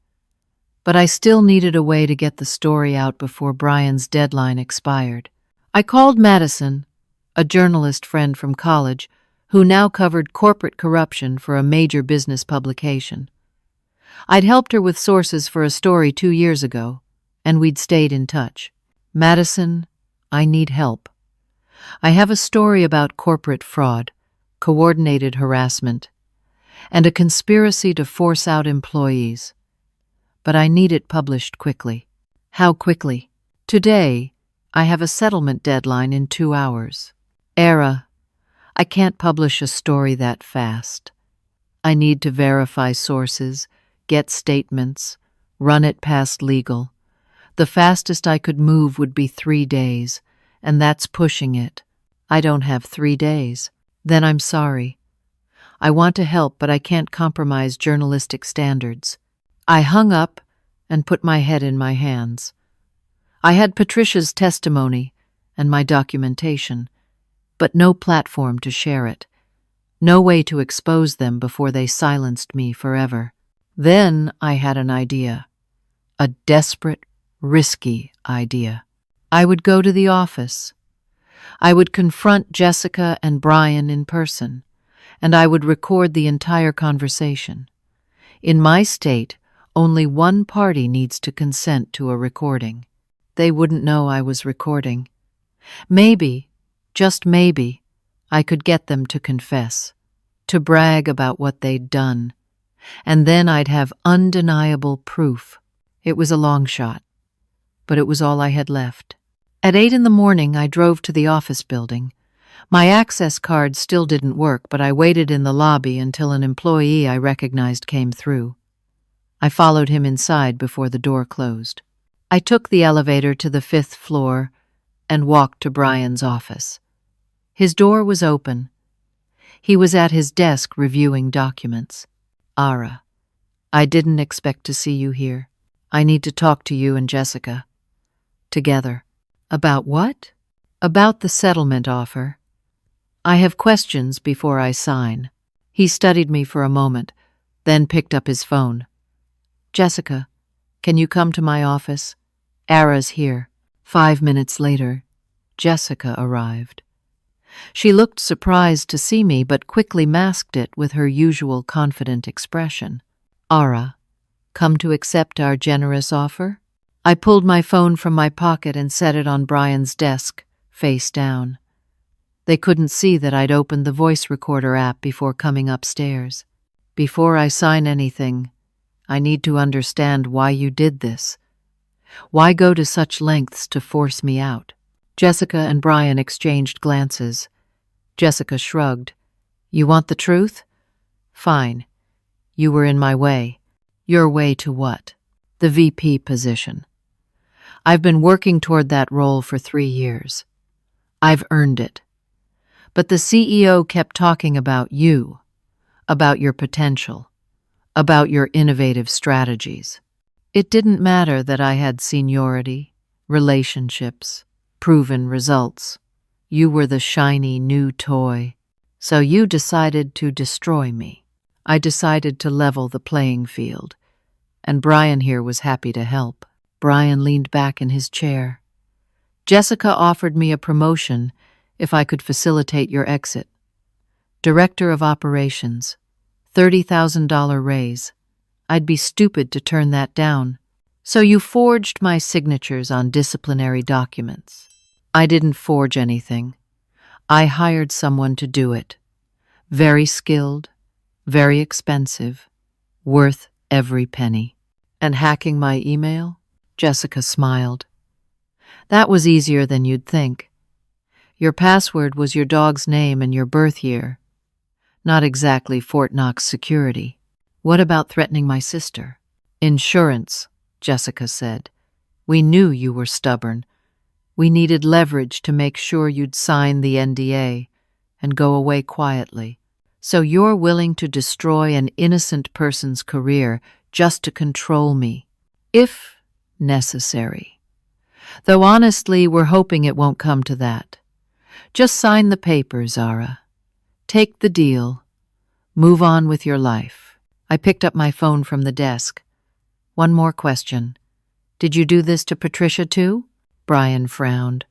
But I still needed a way to get the story out before Brian's deadline expired. I called Madison, a journalist friend from college, who now covered corporate corruption for a major business publication. I'd helped her with sources for a story 2 years ago, and we'd stayed in touch. Madison, I need help. I have a story about corporate fraud, coordinated harassment, and a conspiracy to force out employees. But I need it published quickly. How quickly? Today, I have a settlement deadline in 2 hours. Era, I can't publish a story that fast. I need to verify sources, get statements, run it past legal. The fastest I could move would be 3 days, and that's pushing it. I don't have 3 days. Then I'm sorry. I want to help, but I can't compromise journalistic standards. I hung up and put my head in my hands. I had Patricia's testimony and my documentation, but no platform to share it, no way to expose them before they silenced me forever. Then I had an idea, a desperate, risky idea. I would go to the office. I would confront Jessica and Brian in person, and I would record the entire conversation. In my state, only one party needs to consent to a recording. They wouldn't know I was recording. Maybe, just maybe, I could get them to confess, to brag about what they'd done, and then I'd have undeniable proof. It was a long shot, but it was all I had left. At 8 a.m, I drove to the office building. My access card still didn't work, but I waited in the lobby until an employee I recognized came through. I followed him inside before the door closed. I took the elevator to the 5th floor and walked to Brian's office. His door was open. He was at his desk reviewing documents. Ara, I didn't expect to see you here. I need to talk to you and Jessica. Together. About what? About the settlement offer. I have questions before I sign. He studied me for a moment, then picked up his phone. Jessica, can you come to my office? Ara's here. 5 minutes later, Jessica arrived. She looked surprised to see me, but quickly masked it with her usual confident expression. Ara, come to accept our generous offer? I pulled my phone from my pocket and set it on Brian's desk, face down. They couldn't see that I'd opened the voice recorder app before coming upstairs. Before I sign anything, I need to understand why you did this. Why go to such lengths to force me out? Jessica and Brian exchanged glances. Jessica shrugged. You want the truth? Fine. You were in my way. Your way to what? The VP position. I've been working toward that role for 3 years. I've earned it. But the CEO kept talking about you, about your potential, about your innovative strategies. It didn't matter that I had seniority, relationships, proven results. You were the shiny new toy. So you decided to destroy me. I decided to level the playing field, and Brian here was happy to help. Brian leaned back in his chair. Jessica offered me a promotion if I could facilitate your exit. Director of Operations, $30,000 raise. I'd be stupid to turn that down. So you forged my signatures on disciplinary documents. I didn't forge anything. I hired someone to do it. Very skilled, very expensive, worth every penny. And hacking my email? Jessica smiled. That was easier than you'd think. Your password was your dog's name and your birth year. Not exactly Fort Knox security. What about threatening my sister? Insurance, Jessica said. We knew you were stubborn. We needed leverage to make sure you'd sign the NDA and go away quietly. So you're willing to destroy an innocent person's career just to control me, if necessary. Though honestly, we're hoping it won't come to that. Just sign the papers, Zara. Take the deal. Move on with your life. I picked up my phone from the desk. One more question. Did you do this to Patricia too? Brian frowned.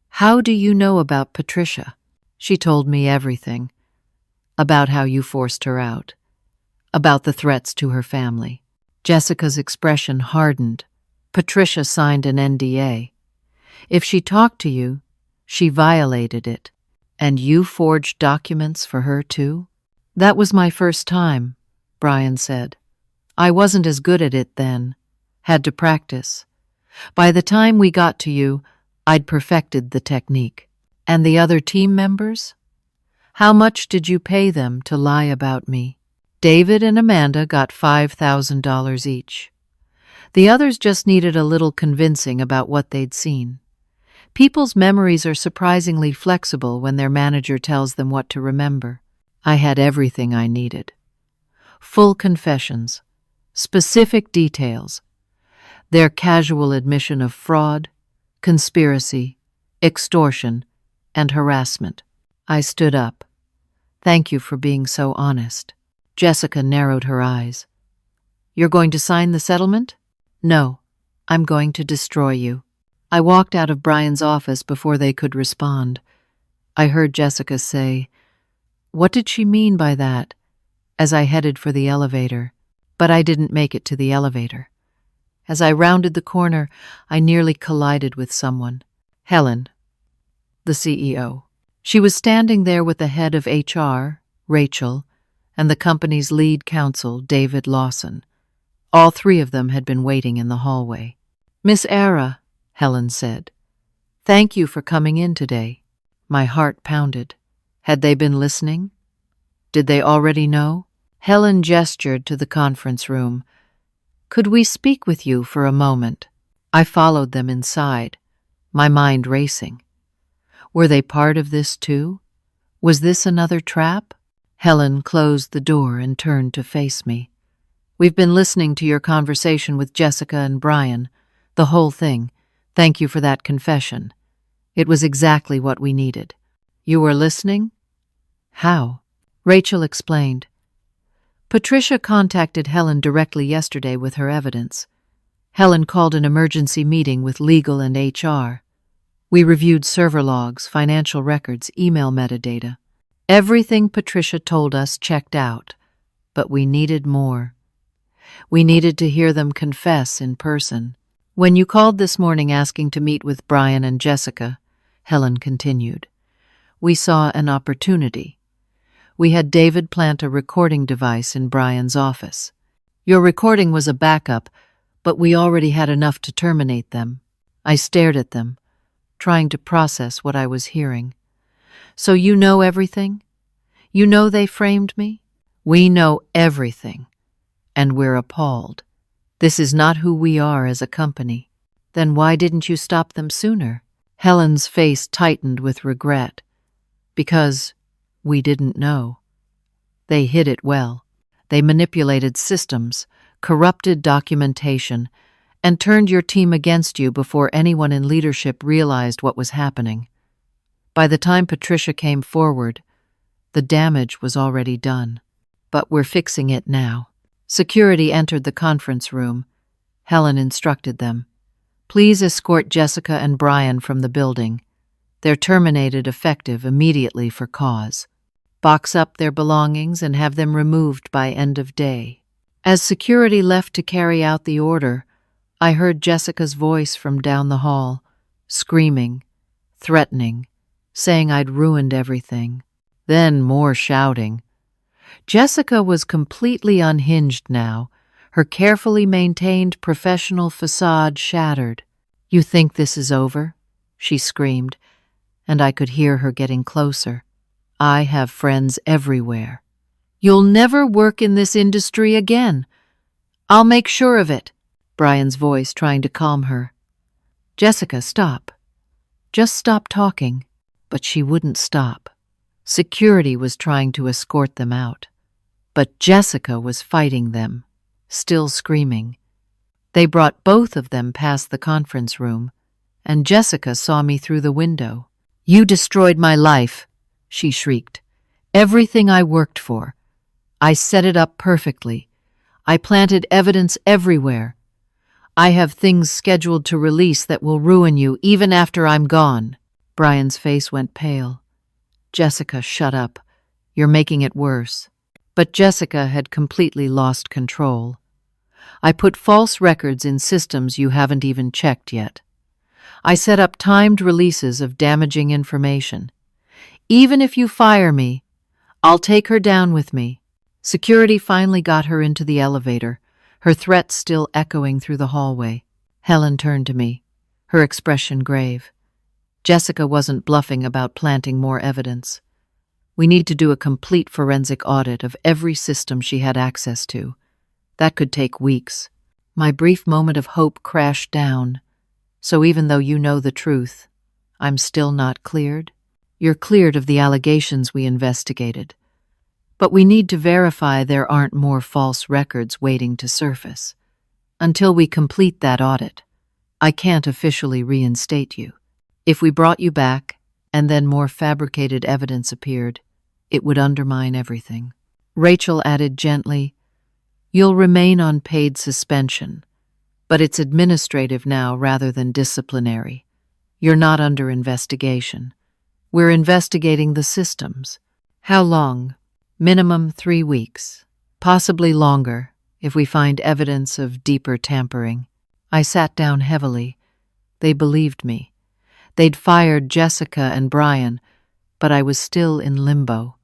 How do you know about Patricia? She told me everything. About how you forced her out. About the threats to her family. Jessica's expression hardened. Patricia signed an NDA. If she talked to you, she violated it. And you forged documents for her too? That was my first time, Brian said. I wasn't as good at it then. Had to practice. By the time we got to you, I'd perfected the technique. And the other team members? How much did you pay them to lie about me? David and Amanda got $5,000 each. The others just needed a little convincing about what they'd seen. People's memories are surprisingly flexible when their manager tells them what to remember. I had everything I needed. Full confessions, specific details, their casual admission of fraud, conspiracy, extortion, and harassment. I stood up. Thank you for being so honest. Jessica narrowed her eyes. You're going to sign the settlement? No, I'm going to destroy you. I walked out of Brian's office before they could respond. I heard Jessica say, "What did she mean by that?" as I headed for the elevator. But I didn't make it to the elevator. As I rounded the corner, I nearly collided with someone. Helen, the CEO. She was standing there with the head of HR, Rachel, and the company's lead counsel, David Lawson. All three of them had been waiting in the hallway. "Miss Ara," Helen said, "thank you for coming in today." My heart pounded. Had they been listening? Did they already know? Helen gestured to the conference room. "Could we speak with you for a moment?" I followed them inside, my mind racing. Were they part of this too? Was this another trap? Helen closed the door and turned to face me. "We've been listening to your conversation with Jessica and Brian. The whole thing. Thank you for that confession. It was exactly what we needed." "You were listening?" "How?" Rachel explained. "Patricia contacted Helen directly yesterday with her evidence. Helen called an emergency meeting with legal and HR. We reviewed server logs, financial records, email metadata. Everything Patricia told us checked out, but we needed more. We needed to hear them confess in person. When you called this morning asking to meet with Brian and Jessica," Helen continued, "we saw an opportunity. We had David plant a recording device in Brian's office. Your recording was a backup, but we already had enough to terminate them." I stared at them, trying to process what I was hearing. "So you know everything? You know they framed me? We know everything, and we're appalled. This is not who we are as a company. Then why didn't you stop them sooner? Helen's face tightened with regret. Because we didn't know. They hid it well. They manipulated systems, corrupted documentation, and turned your team against you before anyone in leadership realized what was happening. By the time Patricia came forward, the damage was already done. But we're fixing it now. Security entered the conference room. Helen instructed them. Please escort Jessica and Brian from the building. They're terminated effective immediately for cause. Box up their belongings and have them removed by end of day. As security left to carry out the order, I heard Jessica's voice from down the hall, screaming, threatening, saying I'd ruined everything. Then more shouting. Jessica was completely unhinged now, her carefully maintained professional facade shattered. You think this is over? She screamed, and I could hear her getting closer. I have friends everywhere. You'll never work in this industry again. I'll make sure of it. Brian's voice trying to calm her. Jessica, stop. Just stop talking. But she wouldn't stop. Security was trying to escort them out. But Jessica was fighting them, still screaming. They brought both of them past the conference room, and Jessica saw me through the window. You destroyed my life, she shrieked. Everything I worked for. I set it up perfectly. I planted evidence everywhere. I have things scheduled to release that will ruin you even after I'm gone. Brian's face went pale. Jessica, shut up. You're making it worse. But Jessica had completely lost control. I put false records in systems you haven't even checked yet. I set up timed releases of damaging information. Even if you fire me, I'll take her down with me. Security finally got her into the elevator, her threats still echoing through the hallway. Helen turned to me, her expression grave. Jessica wasn't bluffing about planting more evidence. We need to do a complete forensic audit of every system she had access to. That could take weeks. My brief moment of hope crashed down. So even though you know the truth, I'm still not cleared? You're cleared of the allegations we investigated. But we need to verify there aren't more false records waiting to surface. Until we complete that audit, I can't officially reinstate you. If we brought you back, and then more fabricated evidence appeared, it would undermine everything. Rachel added gently, You'll remain on paid suspension, but it's administrative now rather than disciplinary. You're not under investigation. We're investigating the systems. How long? Minimum 3 weeks. Possibly longer, if we find evidence of deeper tampering. I sat down heavily. They believed me. They'd fired Jessica and Brian, but I was still in limbo,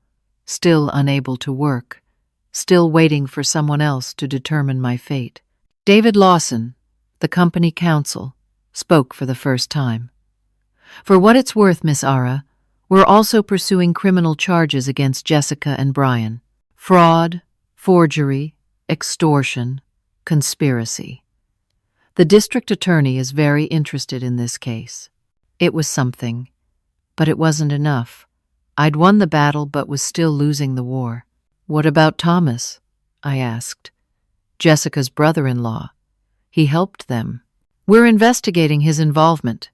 still unable to work, still waiting for someone else to determine my fate. David Lawson, the company counsel, spoke for the first time. For what it's worth, Miss Ara, we're also pursuing criminal charges against Jessica and Brian. Fraud, forgery, extortion, conspiracy. The district attorney is very interested in this case. It was something, but it wasn't enough. I'd won the battle but was still losing the war. What about Thomas? I asked. Jessica's brother-in-law. He helped them. We're investigating his involvement.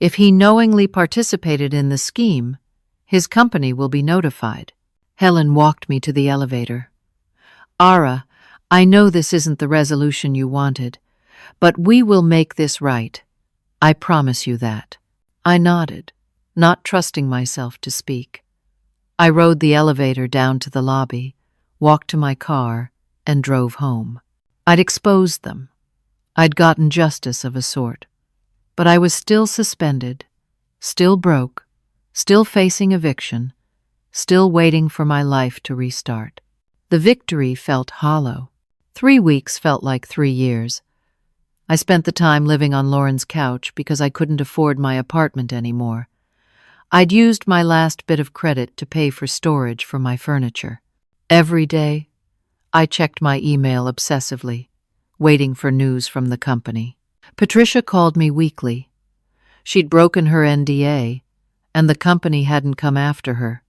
If he knowingly participated in the scheme, his company will be notified. Helen walked me to the elevator. Ara, I know this isn't the resolution you wanted, but we will make this right. I promise you that. I nodded, not trusting myself to speak. I rode the elevator down to the lobby, walked to my car, and drove home. I'd exposed them. I'd gotten justice of a sort. But I was still suspended, still broke, still facing eviction, still waiting for my life to restart. The victory felt hollow. 3 weeks felt like 3 years. I spent the time living on Lauren's couch because I couldn't afford my apartment anymore. I'd used my last bit of credit to pay for storage for my furniture. Every day, I checked my email obsessively, waiting for news from the company. Patricia called me weekly. She'd broken her NDA, and the company hadn't come after her.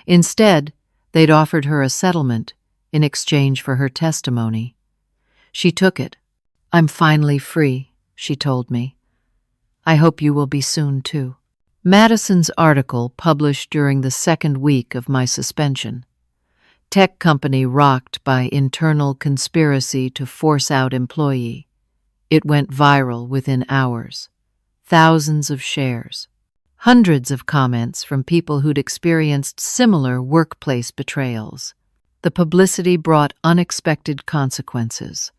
Instead, they'd offered her a settlement in exchange for her testimony. She took it. "I'm finally free," she told me. "I hope you will be soon, too." Madison's article published during the second week of my suspension. Tech company rocked by internal conspiracy to force out employee. It went viral within hours. Thousands of shares. Hundreds of comments from people who'd experienced similar workplace betrayals. The publicity brought unexpected consequences.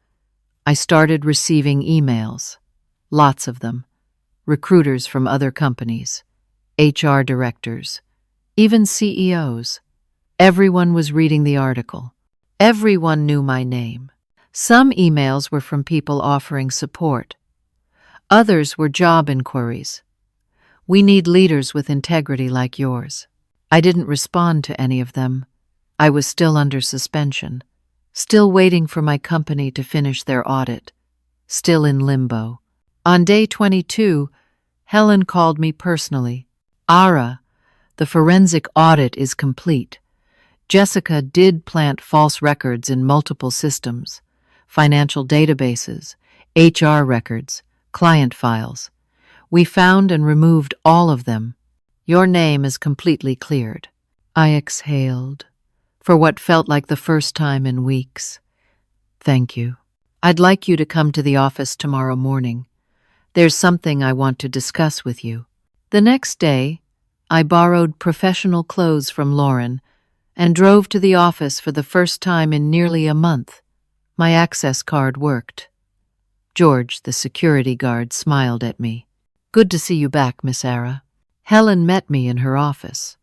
I started receiving emails, lots of them, recruiters from other companies, HR directors, even CEOs. Everyone was reading the article. Everyone knew my name. Some emails were from people offering support. Others were job inquiries. "We need leaders with integrity like yours." I didn't respond to any of them. I was still under suspension, still waiting for my company to finish their audit, still in limbo. On day 22, Helen called me personally. "Ara, the forensic audit is complete. Jessica did plant false records in multiple systems, financial databases, HR records, client files. We found and removed all of them. Your name is completely cleared." I exhaled, for what felt like the first time in weeks. "Thank you. I'd like you to come to the office tomorrow morning. There's something I want to discuss with you." The next day, I borrowed professional clothes from Lauren and drove to the office for the first time in nearly a month. My access card worked. George, the security guard, smiled at me. "Good to see you back, Miss Ara." Helen met me in her office.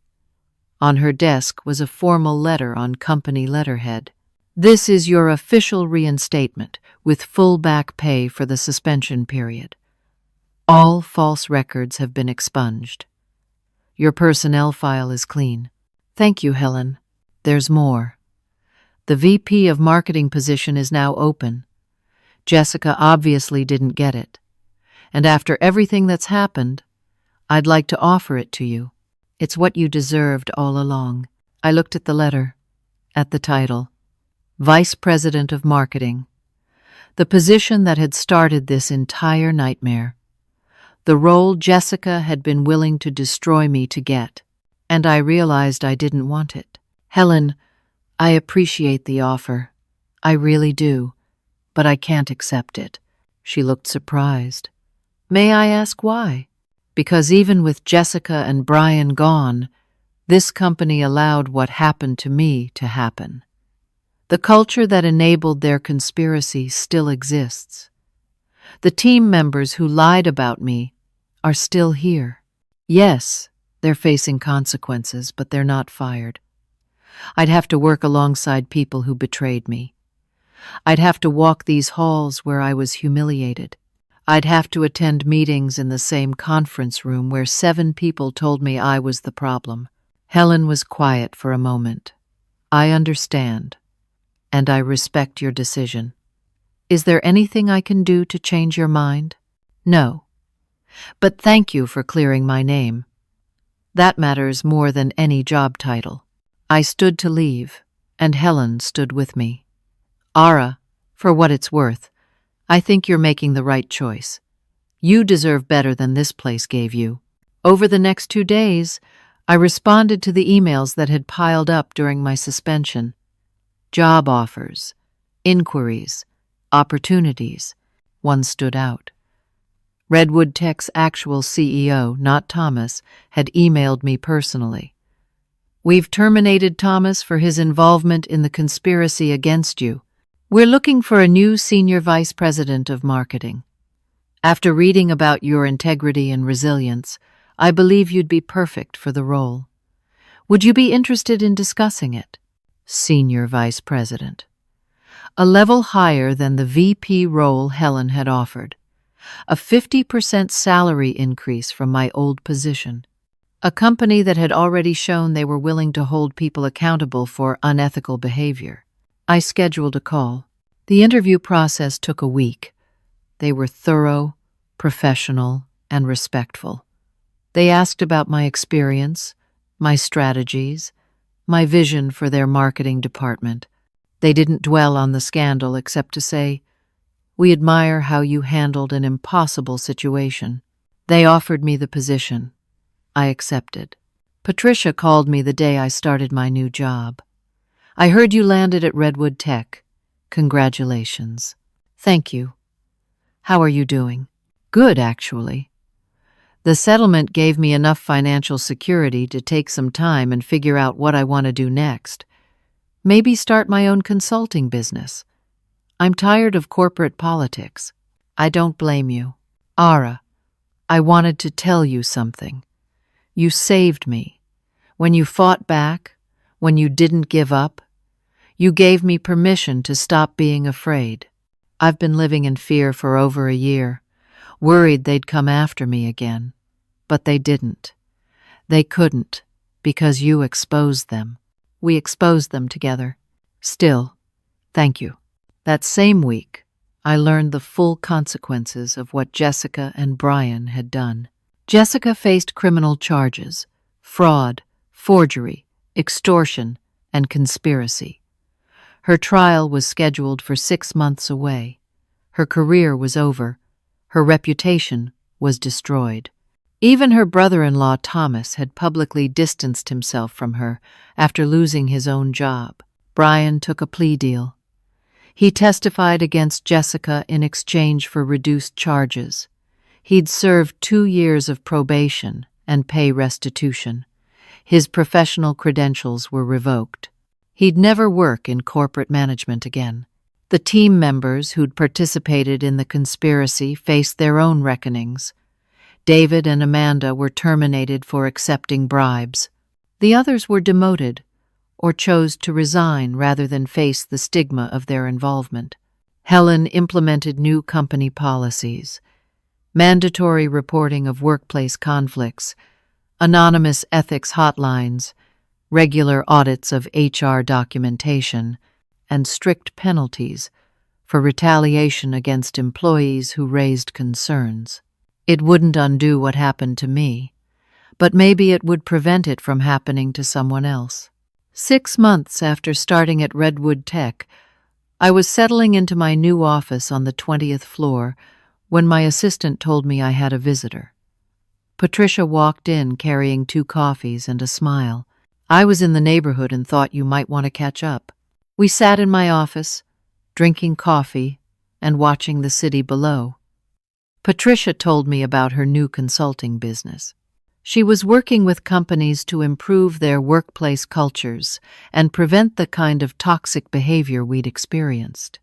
On her desk was a formal letter on company letterhead. "This is your official reinstatement, with full back pay for the suspension period. All false records have been expunged. Your personnel file is clean." "Thank you, Helen. There's more. The VP of marketing position is now open. Jessica obviously didn't get it. And after everything that's happened, I'd like to offer it to you. It's what you deserved all along." I looked at the letter, at the title, Vice President of Marketing, the position that had started this entire nightmare, the role Jessica had been willing to destroy me to get, and I realized I didn't want it. "Helen, I appreciate the offer. I really do, but I can't accept it." She looked surprised. "May I ask why?" "Because even with Jessica and Brian gone, this company allowed what happened to me to happen. The culture that enabled their conspiracy still exists. The team members who lied about me are still here. Yes, they're facing consequences, but they're not fired. I'd have to work alongside people who betrayed me. I'd have to walk these halls where I was humiliated. I'd have to attend meetings in the same conference room where 7 people told me I was the problem." Helen was quiet for a moment. "I understand, and I respect your decision. Is there anything I can do to change your mind?" "No. But thank you for clearing my name. That matters more than any job title." I stood to leave, and Helen stood with me. "Ara, for what it's worth, I think you're making the right choice. You deserve better than this place gave you." Over the next 2 days, I responded to the emails that had piled up during my suspension. Job offers, inquiries, opportunities. One stood out. Redwood Tech's actual CEO, not Thomas, had emailed me personally. "We've terminated Thomas for his involvement in the conspiracy against you. We're looking for a new senior vice president of marketing. After reading about your integrity and resilience, I believe you'd be perfect for the role. Would you be interested in discussing it?" Senior vice president. A level higher than the VP role Helen had offered. A 50% salary increase from my old position. a company that had already shown they were willing to hold people accountable for unethical behavior. I scheduled a call. The interview process took a week. They were thorough, professional, and respectful. They asked about my experience, my strategies, my vision for their marketing department. They didn't dwell on the scandal except to say, "We admire how you handled an impossible situation." They offered me the position. I accepted. Patricia called me the day I started my new job. "I heard you landed at Redwood Tech. Congratulations." "Thank you. How are you doing?" "Good, actually. The settlement gave me enough financial security to take some time and figure out what I want to do next. Maybe start my own consulting business. I'm tired of corporate politics." "I don't blame you." "Ara, I wanted to tell you something. You saved me. When you fought back, when you didn't give up, you gave me permission to stop being afraid. I've been living in fear for over a year, worried they'd come after me again. But they didn't. They couldn't, because you exposed them. We exposed them together. Still, thank you." That same week, I learned the full consequences of what Jessica and Brian had done. Jessica faced criminal charges: fraud, forgery, extortion, and conspiracy. Her trial was scheduled for 6 months away. Her career was over. Her reputation was destroyed. Even her brother-in-law Thomas had publicly distanced himself from her after losing his own job. Brian took a plea deal. He testified against Jessica in exchange for reduced charges. He'd served 2 years of probation and pay restitution. His professional credentials were revoked. He'd never work in corporate management again. The team members who'd participated in the conspiracy faced their own reckonings. David and Amanda were terminated for accepting bribes. The others were demoted or chose to resign rather than face the stigma of their involvement. Helen implemented new company policies: mandatory reporting of workplace conflicts, anonymous ethics hotlines, regular audits of HR documentation, and strict penalties for retaliation against employees who raised concerns. It wouldn't undo what happened to me, but maybe it would prevent it from happening to someone else. 6 months after starting at Redwood Tech, I was settling into my new office on the 20th floor when my assistant told me I had a visitor. Patricia walked in carrying 2 coffees and a smile. "I was in the neighborhood and thought you might want to catch up." We sat in my office, drinking coffee and watching the city below. Patricia told me about her new consulting business. She was working with companies to improve their workplace cultures and prevent the kind of toxic behavior we'd experienced.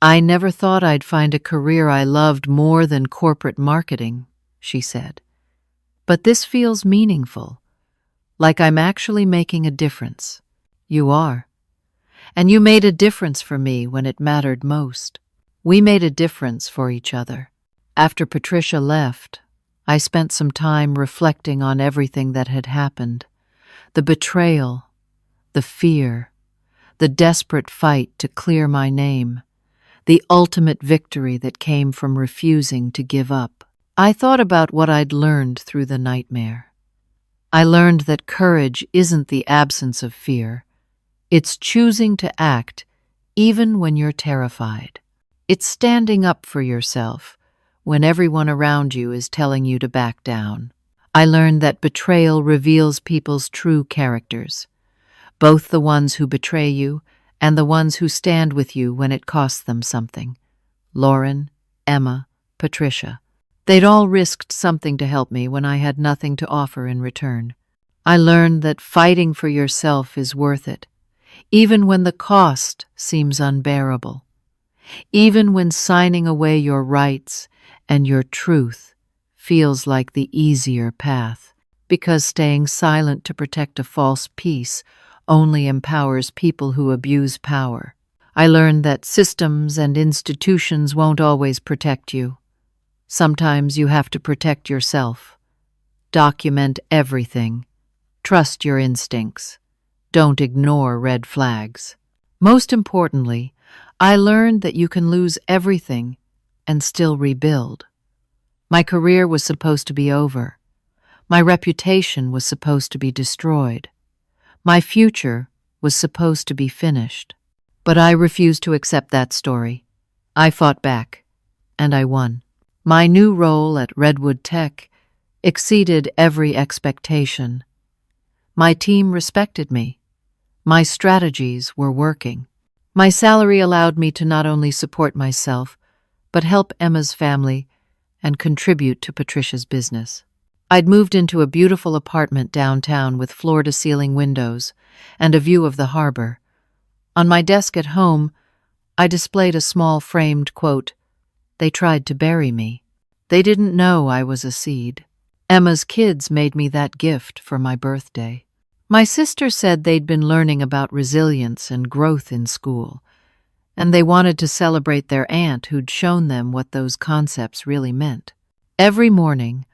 "I never thought I'd find a career I loved more than corporate marketing," she said. "But this feels meaningful, like I'm actually making a difference." "You are. And you made a difference for me when it mattered most." We made a difference for each other. After Patricia left, I spent some time reflecting on everything that had happened: the betrayal, the fear, the desperate fight to clear my name, the ultimate victory that came from refusing to give up. I thought about what I'd learned through the nightmare. I learned that courage isn't the absence of fear. It's choosing to act even when you're terrified. It's standing up for yourself when everyone around you is telling you to back down. I learned that betrayal reveals people's true characters, both the ones who betray you and the ones who stand with you when it costs them something. Lauren, Emma, Patricia. They'd all risked something to help me when I had nothing to offer in return. I learned that fighting for yourself is worth it, even when the cost seems unbearable, even when signing away your rights and your truth feels like the easier path, because staying silent to protect a false peace only empowers people who abuse power. I learned that systems and institutions won't always protect you. Sometimes you have to protect yourself. Document everything. Trust your instincts. Don't ignore red flags. Most importantly, I learned that you can lose everything and still rebuild. My career was supposed to be over. My reputation was supposed to be destroyed. My future was supposed to be finished. But I refused to accept that story. I fought back, and I won. My new role at Redwood Tech exceeded every expectation. My team respected me. My strategies were working. My salary allowed me to not only support myself, but help Emma's family and contribute to Patricia's business. I'd moved into a beautiful apartment downtown with floor-to-ceiling windows and a view of the harbor. On my desk at home, I displayed a small framed quote, "They tried to bury me. They didn't know I was a seed. Emma's kids made me that gift for my birthday." My sister said they'd been learning about resilience and growth in school, and they wanted to celebrate their aunt who'd shown them what those concepts really meant. Every morning,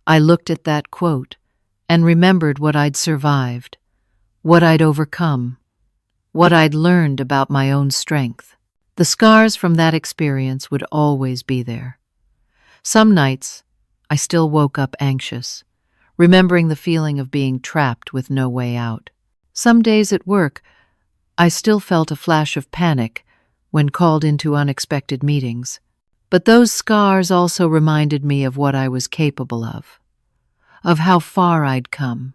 I looked at that quote and remembered what I'd survived, what I'd overcome, what I'd learned about my own strength. The scars from that experience would always be there. Some nights, I still woke up anxious, remembering the feeling of being trapped with no way out. Some days at work, I still felt a flash of panic when called into unexpected meetings. But those scars also reminded me of what I was capable of how far I'd come,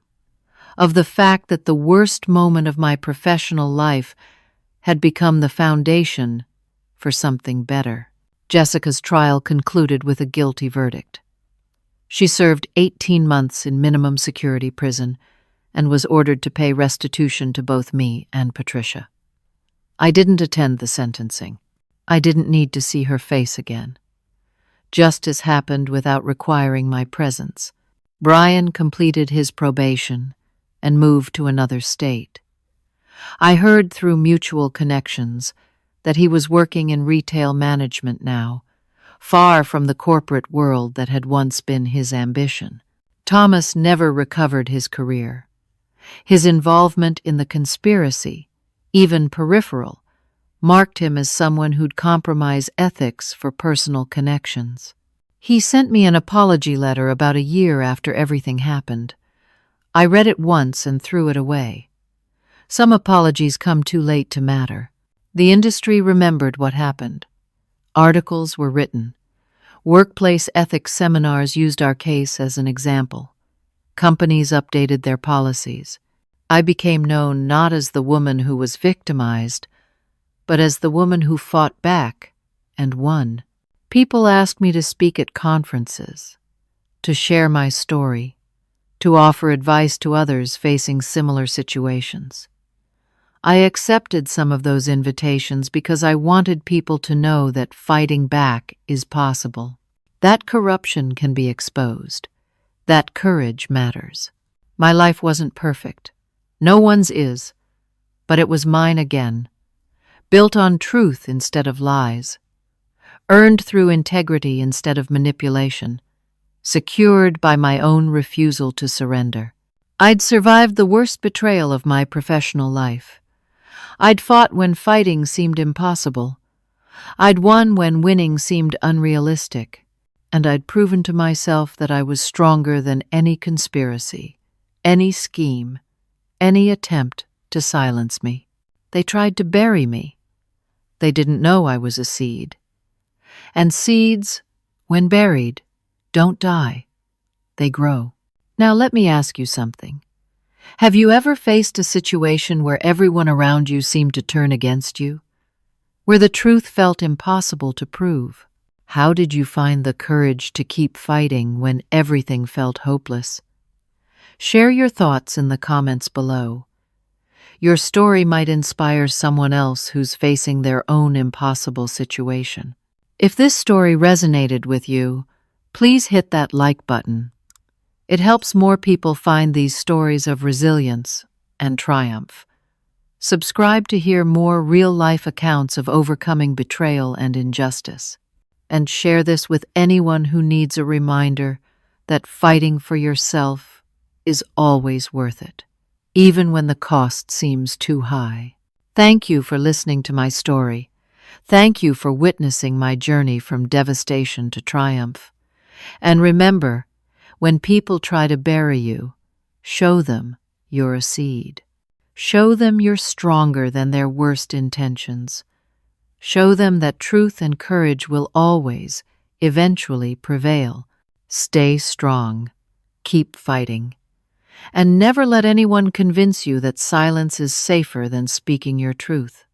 of the fact that the worst moment of my professional life had become the foundation for something better. Jessica's trial concluded with a guilty verdict. She served 18 months in minimum security prison and was ordered to pay restitution to both me and Patricia. I didn't attend the sentencing. I didn't need to see her face again. Justice happened without requiring my presence. Brian completed his probation and moved to another state. I heard through mutual connections that he was working in retail management now, far from the corporate world that had once been his ambition. Thomas never recovered his career. His involvement in the conspiracy, even peripheral, marked him as someone who'd compromise ethics for personal connections. He sent me an apology letter about a year after everything happened. I read it once and threw it away. Some apologies come too late to matter. The industry remembered what happened. Articles were written. Workplace ethics seminars used our case as an example. Companies updated their policies. I became known not as the woman who was victimized, but as the woman who fought back and won. People asked me to speak at conferences, to share my story, to offer advice to others facing similar situations. I accepted some of those invitations because I wanted people to know that fighting back is possible. That corruption can be exposed. That courage matters. My life wasn't perfect. No one's is, but it was mine again. Built on truth instead of lies. Earned through integrity instead of manipulation. Secured by my own refusal to surrender. I'd survived the worst betrayal of my professional life. I'd fought when fighting seemed impossible. I'd won when winning seemed unrealistic. And I'd proven to myself that I was stronger than any conspiracy, any scheme, any attempt to silence me. They tried to bury me. They didn't know I was a seed. And seeds, when buried, don't die. They grow. Now let me ask you something. Have you ever faced a situation where everyone around you seemed to turn against you? Where the truth felt impossible to prove? How did you find the courage to keep fighting when everything felt hopeless? Share your thoughts in the comments below. Your story might inspire someone else who's facing their own impossible situation. If this story resonated with you, please hit that like button. It helps more people find these stories of resilience and triumph. Subscribe to hear more real-life accounts of overcoming betrayal and injustice. And share this with anyone who needs a reminder that fighting for yourself is always worth it, even when the cost seems too high. Thank you for listening to my story. Thank you for witnessing my journey from devastation to triumph. And remember, when people try to bury you, show them you're a seed. Show them you're stronger than their worst intentions. Show them that truth and courage will always, eventually prevail. Stay strong. Keep fighting. And never let anyone convince you that silence is safer than speaking your truth.